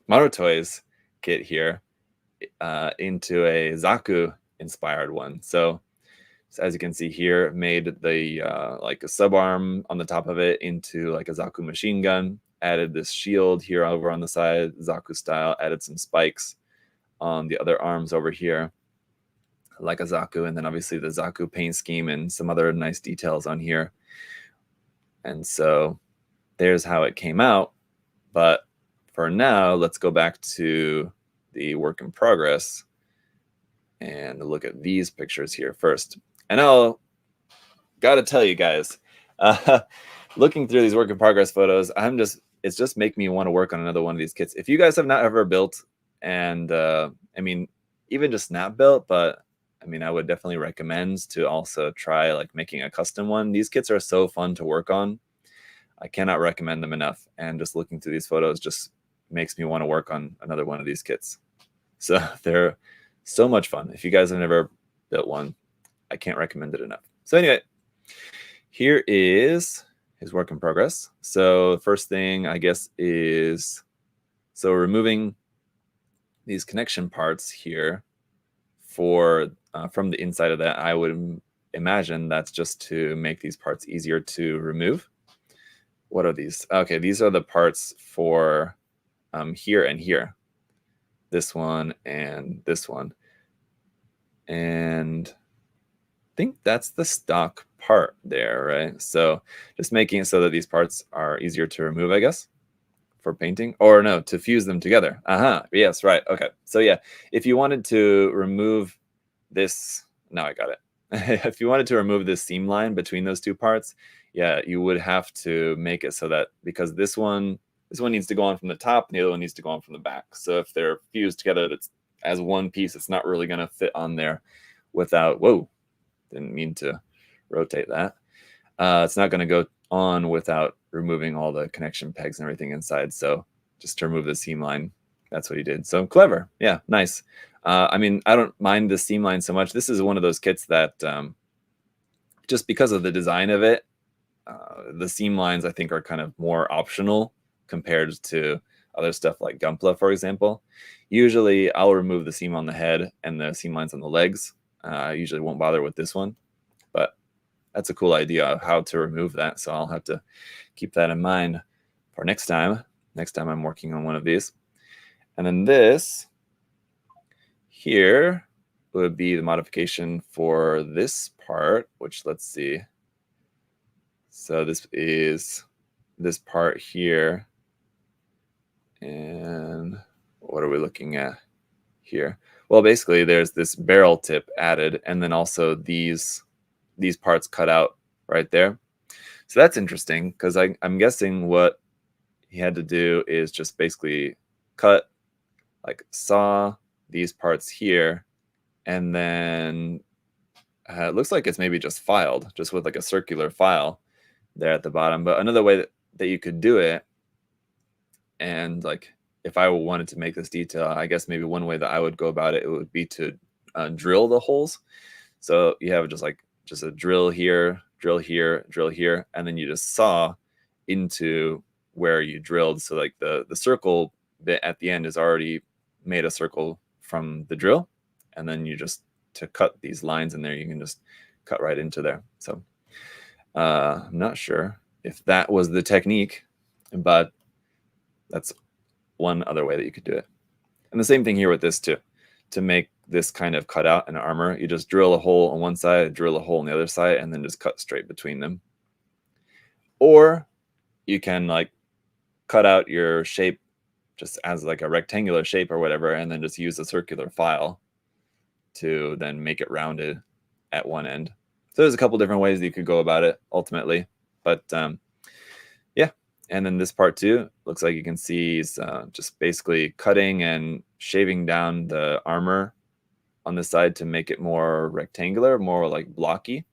Marutoys kit here into a Zaku inspired one. So as you can see here, made the like a sub arm on the top of it into like a Zaku machine gun, added this shield here over on the side, Zaku style, added some spikes on the other arms over here like a Zaku, and then obviously the Zaku paint scheme and some other nice details on here. And so there's how it came out. But for now, let's go back to the work in progress and look at these pictures here first. And I'll gotta tell you guys, looking through these work in progress photos, it's just making me want to work on another one of these kits. If you guys have not ever built, and I mean, even just not built, but I mean, I would definitely recommend to also try like making a custom one. These kits are so fun to work on. I cannot recommend them enough. And just looking through these photos just makes me want to work on another one of these kits. So they're so much fun. If you guys have never built one, I can't recommend it enough. So anyway, here is his work in progress. So the first thing, I guess, is removing these connection parts here for from the inside of that. I would imagine that's just to make these parts easier to remove. What are these? Okay, these are the parts for here and here. This one and this one. And I think that's the stock part there, right? So just making it so that these parts are easier to remove, I guess, for painting, or no, to fuse them together. Yes, right. Okay. So yeah, if you wanted to remove this, now I got it. If you wanted to remove this seam line between those two parts, yeah, you would have to make it so that, because this one This one needs to go on from the top, and the other one needs to go on from the back. So if they're fused together, that's as one piece, it's not really going to fit on there without, whoa, didn't mean to rotate that. It's not going to go on without removing all the connection pegs and everything inside. So just to remove the seam line, that's what he did. So clever. Yeah, nice. I mean, I don't mind the seam line so much. This is one of those kits that just because of the design of it, the seam lines I think are kind of more optional compared to other stuff like Gunpla, for example. Usually I'll remove the seam on the head and the seam lines on the legs. I usually won't bother with this one, but that's a cool idea of how to remove that. So I'll have to keep that in mind for next time I'm working on one of these. And then this here would be the modification for this part, which let's see. So this is this part here. And what are we looking at here? Well, basically there's this barrel tip added, and then also these parts cut out right there. So that's interesting, because I'm guessing what he had to do is just basically cut, like saw these parts here, and then it looks like it's maybe just filed, just with like a circular file there at the bottom. But another way that you could do it, and like if I wanted to make this detail, I guess maybe one way that I would go about it, it would be to drill the holes. So you have just a drill here, drill here, drill here, and then you just saw into where you drilled. So like the circle bit at the end is already made a circle from the drill, and then you just, to cut these lines in there, you can just cut right into there. So I'm not sure if that was the technique, but that's one other way that you could do it. And the same thing here with this too. To make this kind of cutout in armor, you just drill a hole on one side, drill a hole on the other side, and then just cut straight between them. Or you can like cut out your shape just as like a rectangular shape or whatever, and then just use a circular file to then make it rounded at one end. So there's a couple different ways that you could go about it ultimately, but yeah. And then this part too, looks like you can see he's just basically cutting and shaving down the armor on the side to make it more rectangular, more like blocky,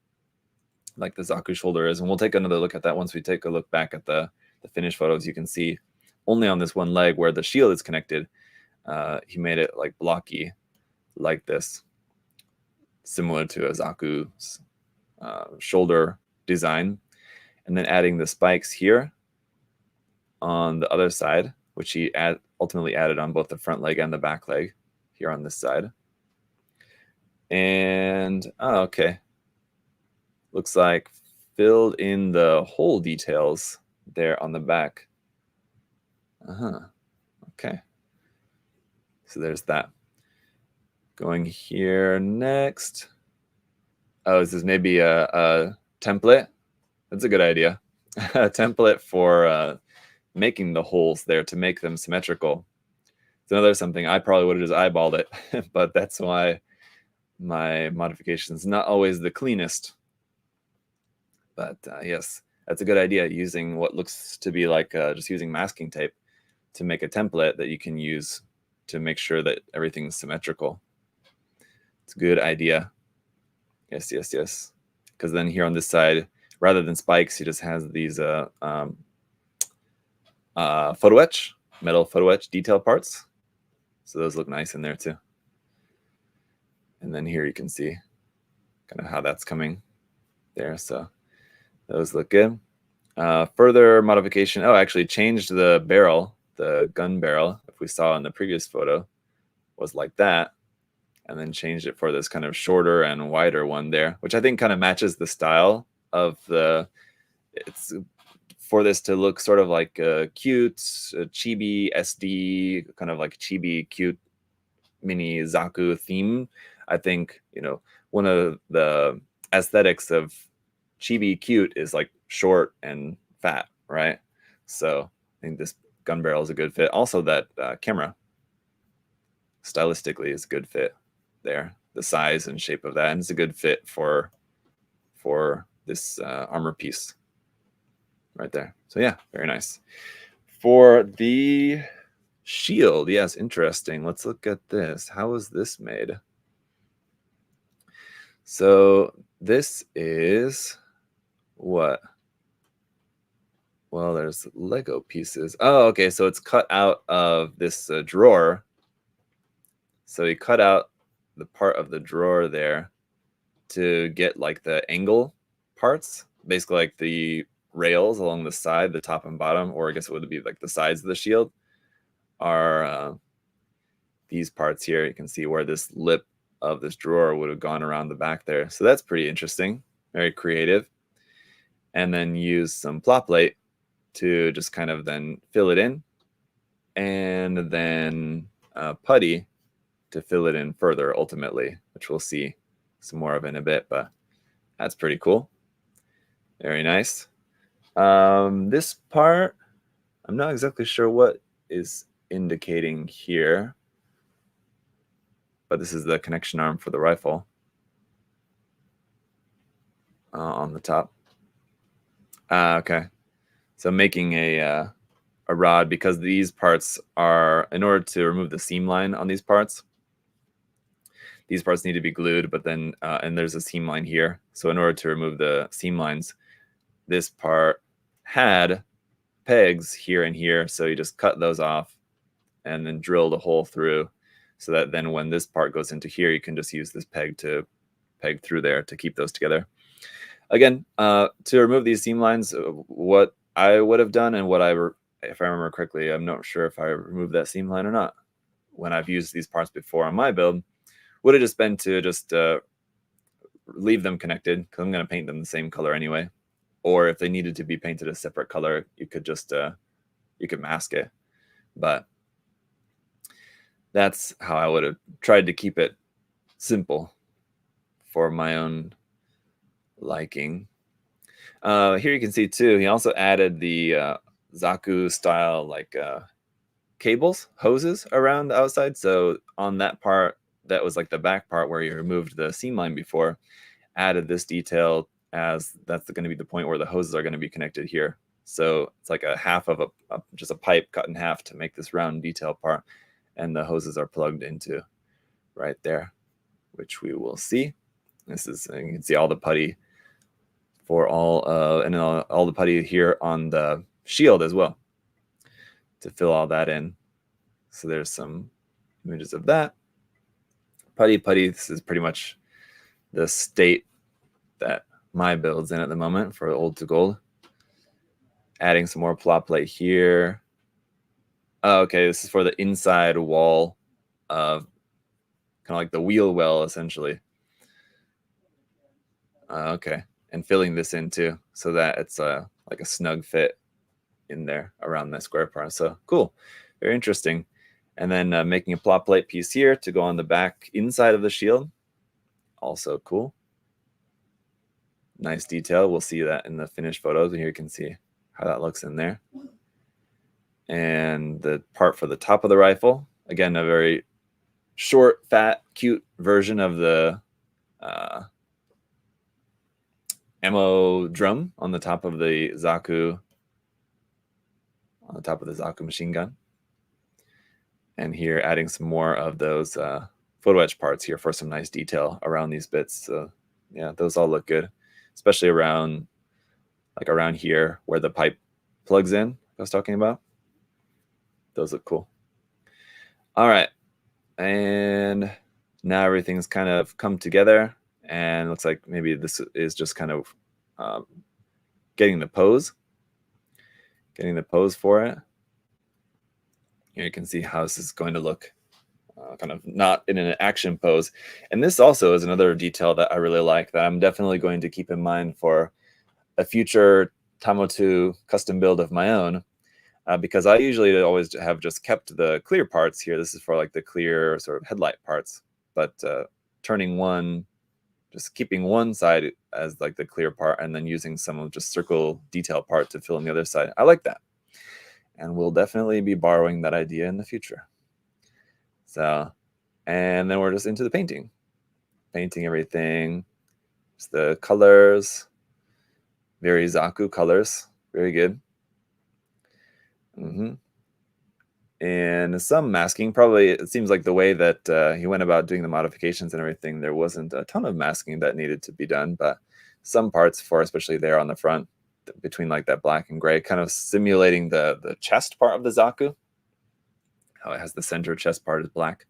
like the Zaku shoulder is. And we'll take another look at that once we take a look back at the finished photos. You can see only on this one leg where the shield is connected, he made it like blocky like this, similar to a Zaku's shoulder design. And then adding the spikes here on the other side, which he ultimately added on both the front leg and the back leg here on this side. And okay, looks like filled in the hole details there on the back. Okay, so there's that. Going here next. Oh, is this maybe a template? That's a good idea. A template for making the holes there to make them symmetrical. It's another something I probably would have just eyeballed it, but that's why my modification is not always the cleanest. But yes, that's a good idea, using what looks to be like just using masking tape to make a template that you can use to make sure that everything's symmetrical. It's a good idea. Yes, yes, yes. Because then here on this side, rather than spikes, he just has these photo etch, metal photo etch detail parts. So those look nice in there too. And then here you can see kind of how that's coming there. So those look good. Further modification. Oh, actually changed the barrel, the gun barrel, if we saw in the previous photo, was like that. And then changed it for this kind of shorter and wider one there, which I think kind of matches the style of the, it's for this to look sort of like a cute, chibi SD, kind of like chibi cute mini Zaku theme. I think, you know, one of the aesthetics of chibi cute is like short and fat, right? So I think this gun barrel is a good fit. Also that camera stylistically is a good fit there, the size and shape of that, and it's a good fit for this armor piece right there. So yeah, very nice. For the shield, yes, interesting. Let's look at this. How is this made? So this is what? Well, there's Lego pieces. Oh, okay. So it's cut out of this drawer. So you cut out the part of the drawer there to get like the angle parts, basically like the rails along the side, the top and bottom, or I guess it would be like the sides of the shield are these parts here. You can see where this lip of this drawer would have gone around the back there. So that's pretty interesting, very creative. And then use some plot plate to just kind of then fill it in, and then putty to fill it in further ultimately, which we'll see some more of in a bit, but that's pretty cool. Very nice. This part, I'm not exactly sure what is indicating here, but this is the connection arm for the rifle on the top. Okay. So making a rod, because these parts are, in order to remove the seam line on these parts need to be glued, but then, and there's a seam line here. So in order to remove the seam lines, this part had pegs here and here. So you just cut those off and then drill the hole through, so that then when this part goes into here, you can just use this peg to peg through there to keep those together. Again, to remove these seam lines, what I would have done and what if I remember correctly, I'm not sure if I removed that seam line or not when I've used these parts before on my build, would have just been to just leave them connected, because I'm going to paint them the same color anyway. Or if they needed to be painted a separate color, you could just you could mask it. But that's how I would have tried to keep it simple for my own liking. Here you can see too, he also added the Zaku style like cables, hoses around the outside. So on that part, that was like the back part where you removed the seam line before, added this detail, as that's going to be the point where the hoses are going to be connected here. So it's like a half of just a pipe cut in half to make this round detail part, and the hoses are plugged into right there, which we will see. This is, you can see all the putty for all the putty here on the shield as well to fill all that in. So there's some images of that. Putty, this is pretty much the state that my build's in at the moment for old to gold. Adding some more plot plate here. Oh, okay, this is for the inside wall of kind of like the wheel well, essentially. Okay, and filling this in too, so that it's like a snug fit in there around that square part. So cool, very interesting. And then making a plot plate piece here to go on the back inside of the shield. Also cool. Nice detail. We'll see that in the finished photos, and here you can see how that looks in there. And the part for the top of the rifle, again, a very short, fat, cute version of the ammo drum on the top of the Zaku, machine gun. And here adding some more of those photo etch parts here for some nice detail around these bits. So yeah, those all look good, especially around here where the pipe plugs in I was talking about. Those look cool. All right, and now everything's kind of come together, and looks like maybe this is just kind of getting the pose for it. Here you can see how this is going to look kind of not in an action pose. And this also is another detail that I really like, that I'm definitely going to keep in mind for a future Tamo2 custom build of my own, because I usually always have just kept the clear parts here. This is for like the clear sort of headlight parts, but just keeping one side as like the clear part, and then using some of just circle detail part to fill in the other side. I like that. And we'll definitely be borrowing that idea in the future. So, and then we're just into the painting everything. Just the colors, very Zaku colors, very good. And some masking. Probably it seems like the way that he went about doing the modifications and everything, there wasn't a ton of masking that needed to be done, but some parts for, especially there on the front, between like that black and gray, kind of simulating the chest part of the Zaku. How it has the center chest part is black.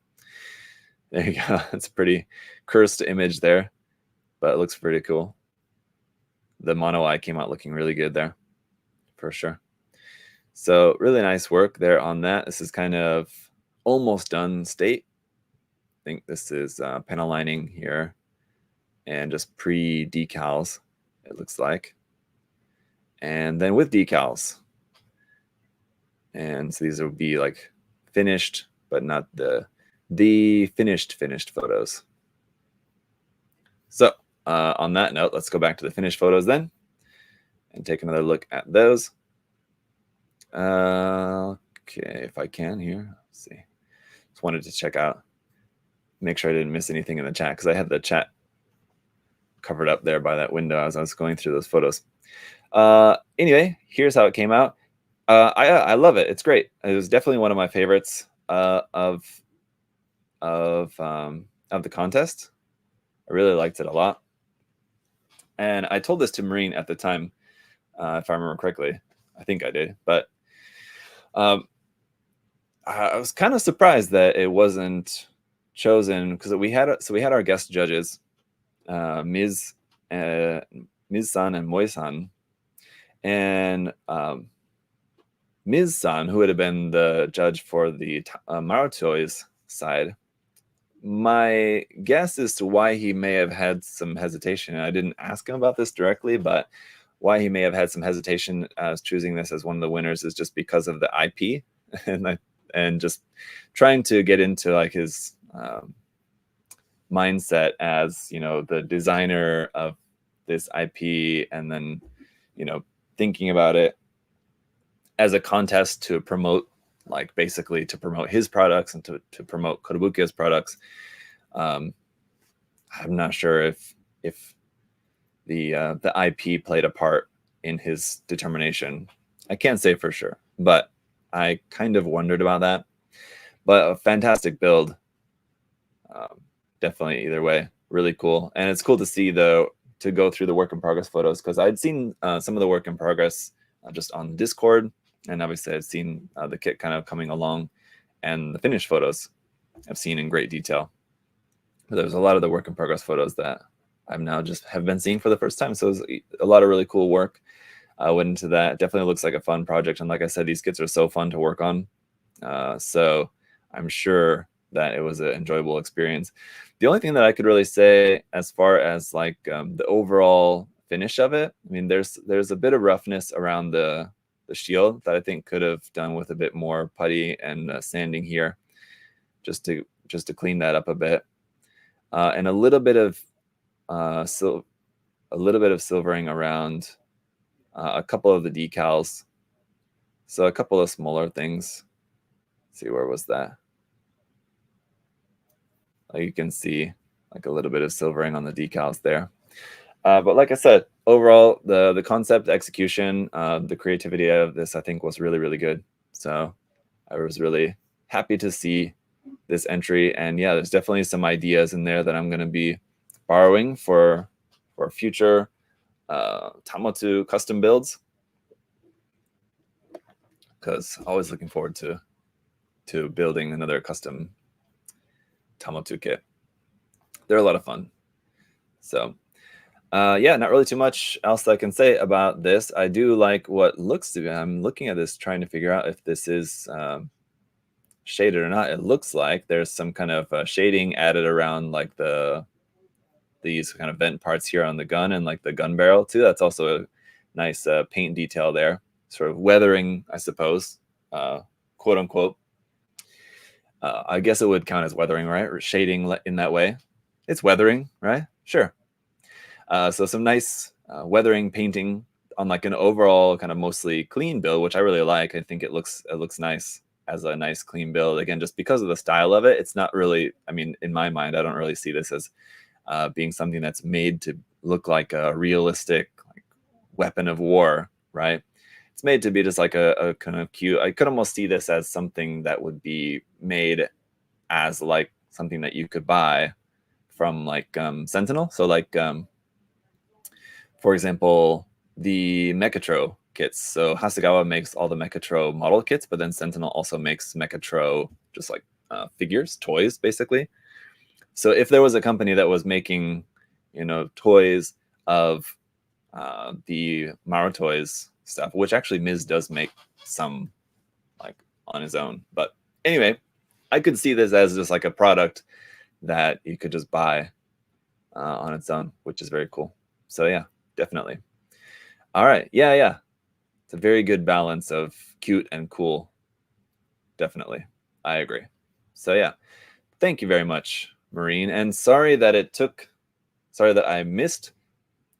There you go. It's a pretty cursed image there, but it looks pretty cool. The mono eye came out looking really good there, for sure. So really nice work there on that. This is kind of almost done state. I think this is panel lining here and just pre-decals, it looks like. And then with decals. And so these will be like finished, but not the finished photos. So on that note, let's go back to the finished photos then and take another look at those. Okay, if I can here, let's see. Just wanted to check out, make sure I didn't miss anything in the chat, because I had the chat covered up there by that window as I was going through those photos. Anyway, here's how it came out. I love it. It's great. It was definitely one of my favorites of the contest. I really liked it a lot. And I told this to Maren at the time, if I remember correctly. I think I did, but I was kind of surprised that it wasn't chosen, because we had our guest judges, Ms.san and Moi-san, and Ms.san, who would have been the judge for the Marutoi's side. My guess as to why he may have had some hesitation, and I didn't ask him about this directly, but why he may have had some hesitation as choosing this as one of the winners is just because of the IP and just trying to get into like his mindset as, you know, the designer of this IP, and then, you know, thinking about it as a contest to promote, like basically to promote his products and to promote Kotobukiya's products. I'm not sure if the IP played a part in his determination. I can't say for sure, but I kind of wondered about that. But a fantastic build. Definitely either way, really cool. And it's cool to see to go through the work in progress photos, because I'd seen some of the work in progress just on Discord, and obviously I'd seen the kit kind of coming along, and the finished photos I've seen in great detail. But there's a lot of the work in progress photos that I've now just have been seeing for the first time. So it was a lot of really cool work went into that. Definitely looks like a fun project. And like I said, these kits are so fun to work on. So I'm sure that it was an enjoyable experience. The only thing that I could really say as far as like the overall finish of it, I mean, there's a bit of roughness around the shield that I think could have done with a bit more putty and sanding here, just to clean that up a bit, and a little bit of silvering around a couple of the decals. So a couple of smaller things. Let's see, where was that? You can see like a little bit of silvering on the decals there. But like I said, overall, the concept, the execution, the creativity of this, I think, was really, really good. So I was really happy to see this entry. And yeah, there's definitely some ideas in there that I'm going to be borrowing for future Tamotu custom builds, because always looking forward to building another custom Tamotu kit. They're a lot of fun. So yeah, not really too much else that I can say about this. I do like what looks to be, I'm looking at this trying to figure out if this is shaded or not. It looks like there's some kind of shading added around like these kind of vent parts here on the gun and like the gun barrel too. That's also a nice paint detail there, sort of weathering, I suppose, quote unquote. I guess it would count as weathering, right? Or shading in that way. It's weathering, right? Sure. So some nice weathering painting on like an overall kind of mostly clean build, which I really like. I think it looks nice as a nice clean build. Again, just because of the style of it, it's not really, I mean, in my mind, I don't really see this as being something that's made to look like a realistic like weapon of war, right? it's made to be just like a kind of cute. I could almost see this as something that would be made as like something that you could buy from like Sentinel. So like for example, the Mechatro kits. So Hasegawa makes all the Mechatro model kits, but then Sentinel also makes Mechatro just like figures, toys, basically. So if there was a company that was making, toys of the Mara Toys stuff, which actually Miz does make some like on his own. But anyway, I could see this as just like a product that you could just buy on its own, which is very cool. So yeah, definitely. All right. Yeah. It's a very good balance of cute and cool. Definitely. I agree. So yeah, thank you very much, Marine. And sorry that I missed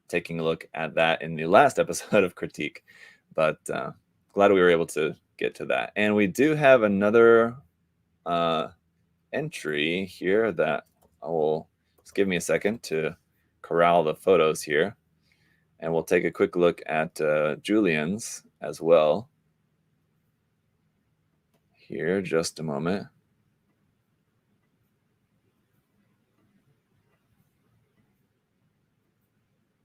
taking a look at that in the last episode of Critique, but glad we were able to get to that. And we do have another entry here that I will just give me a second to corral the photos here. And we'll take a quick look at Julian's as well. Here, just a moment.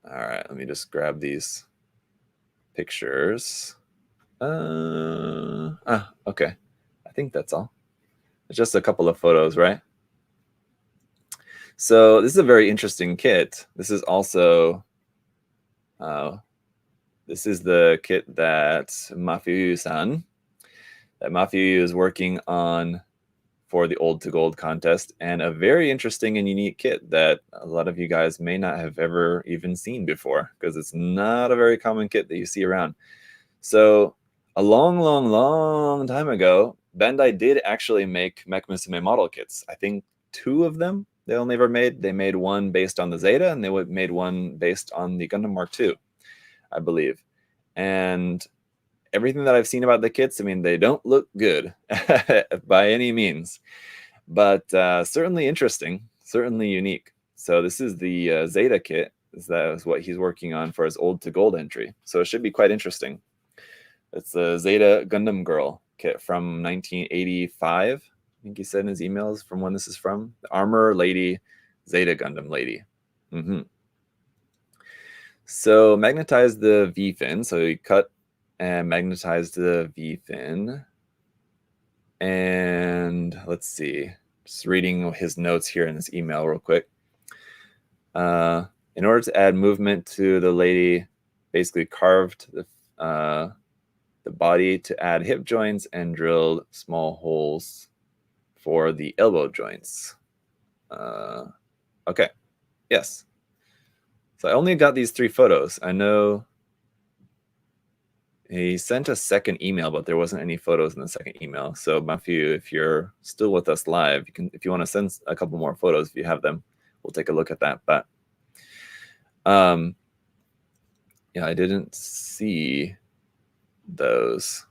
All right, let me just grab these pictures. Okay. I think that's all. It's just a couple of photos, right? So this is a very interesting kit. This is also, this is the kit that Mafuyu-san, is working on for the Old to Gold contest, and a very interesting and unique kit that a lot of you guys may not have ever even seen before, because it's not a very common kit that you see around. So a long time ago, Bandai did actually make Mech Musume model kits. I think 2 of them they only ever made. They made one based on the Zeta, and they made one based on the Gundam Mark II, I believe. And everything that I've seen about the kits, I mean, they don't look good by any means, but certainly interesting, certainly unique. So this is the Zeta kit. That is what he's working on for his Old to Gold entry. So it should be quite interesting. It's the Zeta Gundam Girl kit from 1985. I think he said in his emails from when this is from. The Armor Lady, Zeta Gundam Lady. So magnetize the V-fin. So he cut and magnetized the V-fin. And let's see, just reading his notes here in this email real quick. In order to add movement to the lady, basically carved the body to add hip joints and drilled small holes for the elbow joints. Okay, yes. So I only got these 3 photos. I know he sent a second email, but there wasn't any photos in the second email. So Matthew, if you're still with us live, if you want to send a couple more photos, if you have them, we'll take a look at that. But yeah, I didn't see those.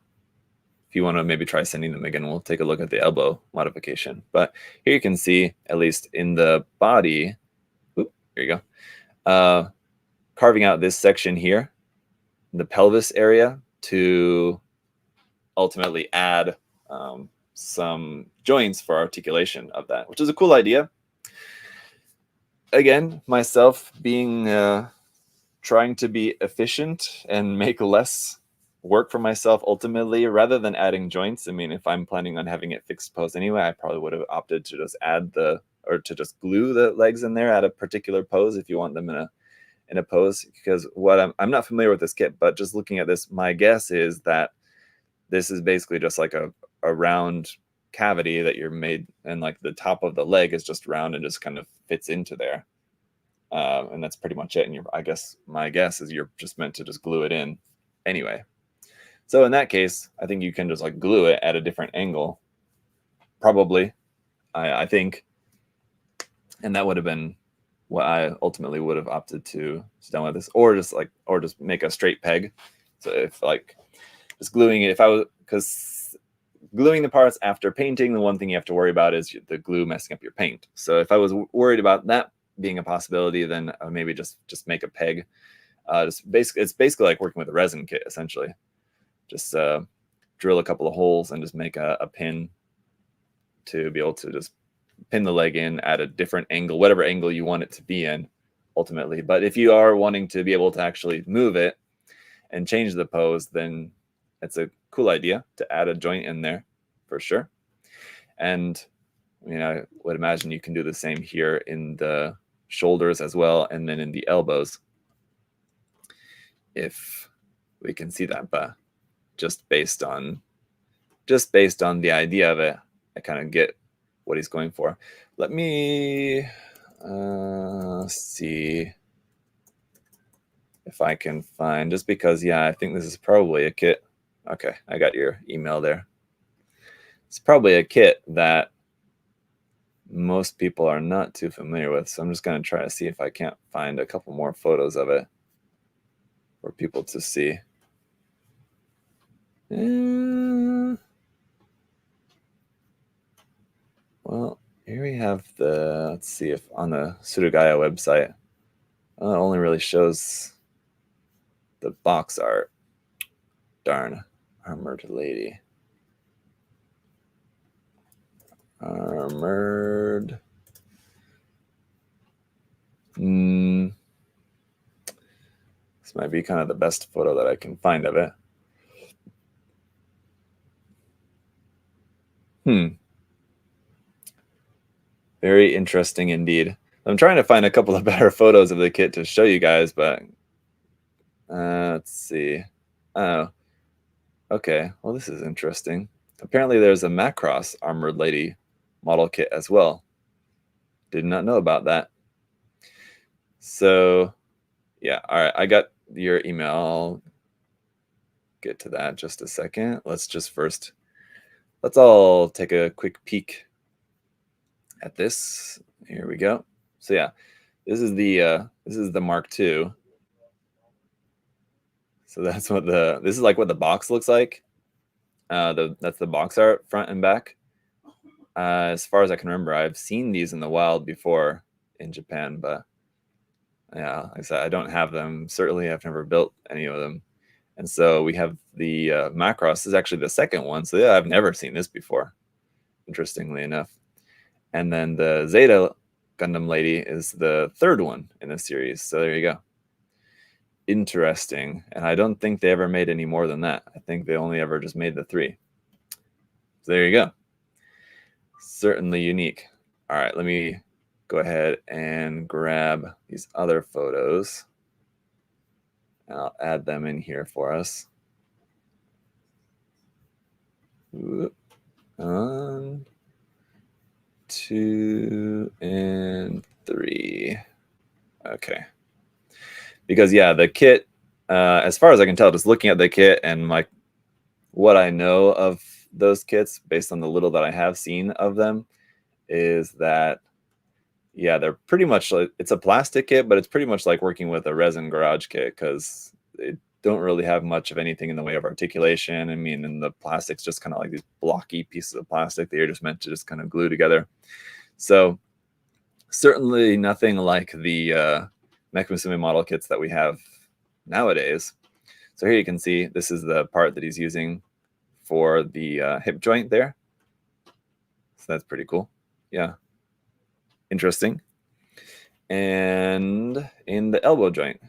If you want to maybe try sending them again, we'll take a look at the elbow modification. But here you can see, at least in the body, here you go, carving out this section here, the pelvis area, to ultimately add some joints for articulation of that, which is a cool idea. Again, myself being trying to be efficient and make less work for myself ultimately, rather than adding joints. I mean, if I'm planning on having it fixed pose anyway, I probably would have opted to just to just glue the legs in there at a particular pose if you want them in a pose. Because what I'm not familiar with this kit, but just looking at this, my guess is that this is basically just like a round cavity that you're made, and like the top of the leg is just round and just kind of fits into there. And that's pretty much it. And my guess is you're just meant to just glue it in anyway. So in that case, I think you can just like glue it at a different angle, probably, I think. And that would have been what I ultimately would have opted to done with this, or just make a straight peg. So if like just gluing it, because gluing the parts after painting, the one thing you have to worry about is the glue messing up your paint. So if I was worried about that being a possibility, then maybe just make a peg. It's basically like working with a resin kit, essentially. just drill a couple of holes and just make a pin to be able to just pin the leg in at a different angle, whatever angle you want it to be in ultimately. But if you are wanting to be able to actually move it and change the pose, then it's a cool idea to add a joint in there for sure. And I would imagine you can do the same here in the shoulders as well, and then in the elbows, if we can see that. But just based on the idea of it, I kind of get what he's going for. Let me see if I can find, just because, yeah, I think this is probably a kit. Okay, I got your email there. It's probably a kit that most people are not too familiar with, so I'm just going to try to see if I can't find a couple more photos of it for people to see. Well, here we have let's see if on the Surugaya website, it only really shows the box art. Darn, armored lady. Armored. This might be kind of the best photo that I can find of it. Very interesting indeed. I'm trying to find a couple of better photos of the kit to show you guys, but let's see. Oh, okay. Well, this is interesting. Apparently there's a Macross armored lady model kit as well. Did not know about that. So yeah, all right, I got your email. I'll get to that just a second. Let's all take a quick peek at this. Here we go. So yeah, this is the Mark II. So that's this is like what the box looks like. That's the box art front and back. As far as I can remember, I've seen these in the wild before in Japan, but yeah, like I said, I don't have them. Certainly, I've never built any of them. And so we have the Macross. This is actually the second one. So yeah, I've never seen this before, interestingly enough. And then the Zeta Gundam Lady is the third one in the series. So there you go. Interesting. And I don't think they ever made any more than that. I think they only ever just made the 3. So there you go. Certainly unique. All right, let me go ahead and grab these other photos. And I'll add them in here for us. 1, 2, and 3. Okay. Because yeah, the kit, as far as I can tell, just looking at the kit and like what I know of those kits based on the little that I have seen of them, is that yeah, they're pretty much like, it's a plastic kit, but it's pretty much like working with a resin garage kit, because they don't really have much of anything in the way of articulation. I mean, and the plastic's just kind of like these blocky pieces of plastic that you're just meant to just kind of glue together. So certainly nothing like the Mech Musume model kits that we have nowadays. So here you can see this is the part that he's using for the hip joint there. So that's pretty cool. Yeah. Interesting. And in the elbow joint.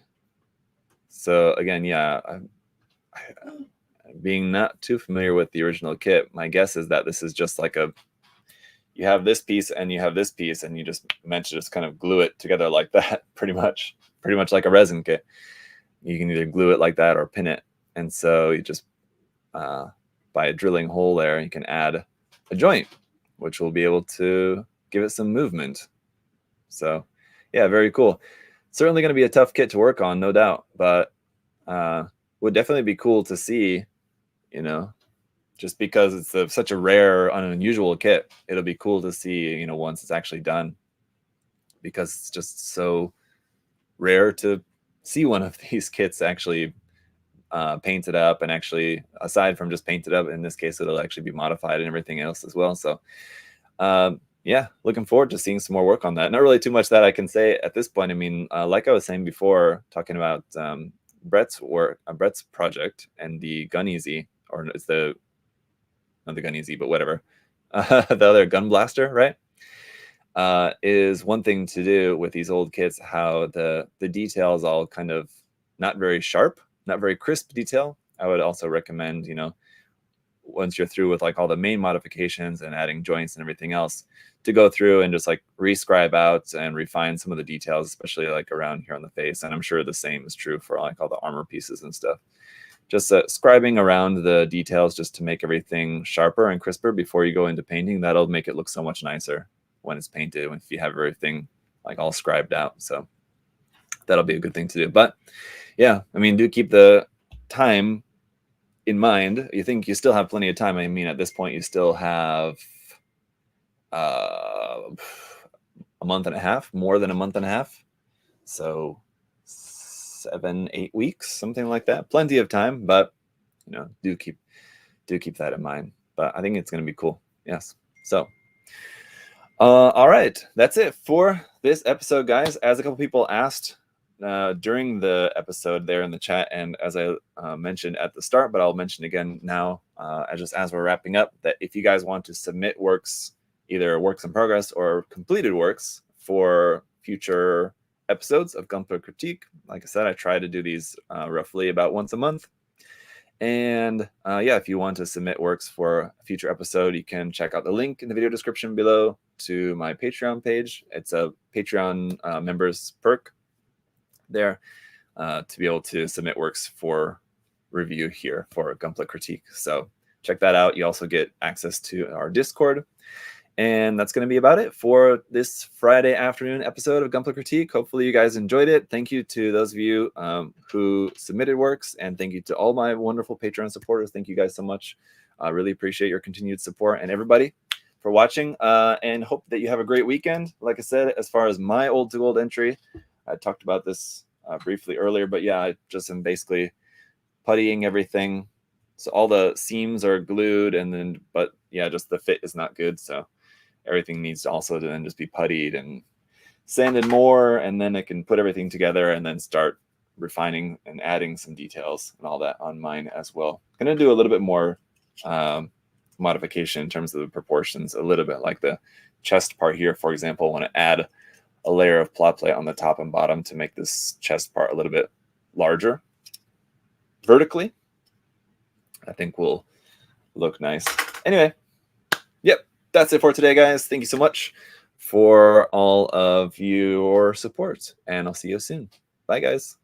So again, yeah, being not too familiar with the original kit, my guess is that this is just like you have this piece and you have this piece, and you just meant to just kind of glue it together like that, pretty much like a resin kit. You can either glue it like that or pin it. And so you just, by a drilling hole there, you can add a joint, which will be able to give it some movement. So yeah, very cool. Certainly going to be a tough kit to work on, no doubt, but would definitely be cool to see, just because it's such a rare, unusual kit. It'll be cool to see, once it's actually done, because it's just so rare to see one of these kits actually painted up, and actually, aside from just painted up, in this case, it'll actually be modified and everything else as well. So yeah, looking forward to seeing some more work on that. Not really too much that I can say at this point. I mean, like I was saying before, talking about Brett's work, Brett's project, and the Gun Easy, or it's the not the Gun Easy, but whatever, the other Gun Blaster, right? Is one thing to do with these old kits. How the details all kind of not very sharp, not very crisp detail. I would also recommend, once you're through with like all the main modifications and adding joints and everything else, to go through and just like rescribe out and refine some of the details, especially like around here on the face. And I'm sure the same is true for like all the armor pieces and stuff. Just scribing around the details just to make everything sharper and crisper before you go into painting. That'll make it look so much nicer when it's painted, if you have everything like all scribed out. So that'll be a good thing to do. But yeah, I mean, do keep the time in mind. You think you still have plenty of time. I mean, at this point, you still have a month and a half, more than a month and a half. So 7-8 weeks, something like that. Plenty of time, but do keep that in mind. But I think it's going to be cool. Yes. So all right, that's it for this episode, guys. As a couple people asked during the episode there in the chat, and as I mentioned at the start, but I'll mention again now, as we're wrapping up, that if you guys want to submit works, either works in progress or completed works for future episodes of Gunpla Critique, like I said, I try to do these roughly about once a month. And if you want to submit works for a future episode, you can check out the link in the video description below to my Patreon page. It's a Patreon members perk there to be able to submit works for review here for Gunpla Critique. So check that out. You also get access to our Discord. And that's going to be about it for this Friday afternoon episode of Gunpla Critique. Hopefully you guys enjoyed it. Thank you to those of you who submitted works, and thank you to all my wonderful Patreon supporters. Thank you guys so much. I really appreciate your continued support, and everybody for watching, and hope that you have a great weekend. Like I said, as far as my old to gold entry, I talked about this briefly earlier, but yeah, I just am basically puttying everything. So all the seams are glued, but yeah, just the fit is not good. So everything needs to also then just be puttied and sanded more, and then I can put everything together and then start refining and adding some details and all that on mine as well. I'm going to do a little bit more modification in terms of the proportions, a little bit like the chest part here, for example. I want to add a layer of plot plate on the top and bottom to make this chest part a little bit larger vertically. I think will look nice. Anyway, yep. That's it for today, guys. Thank you so much for all of your support, and I'll see you soon. Bye, guys.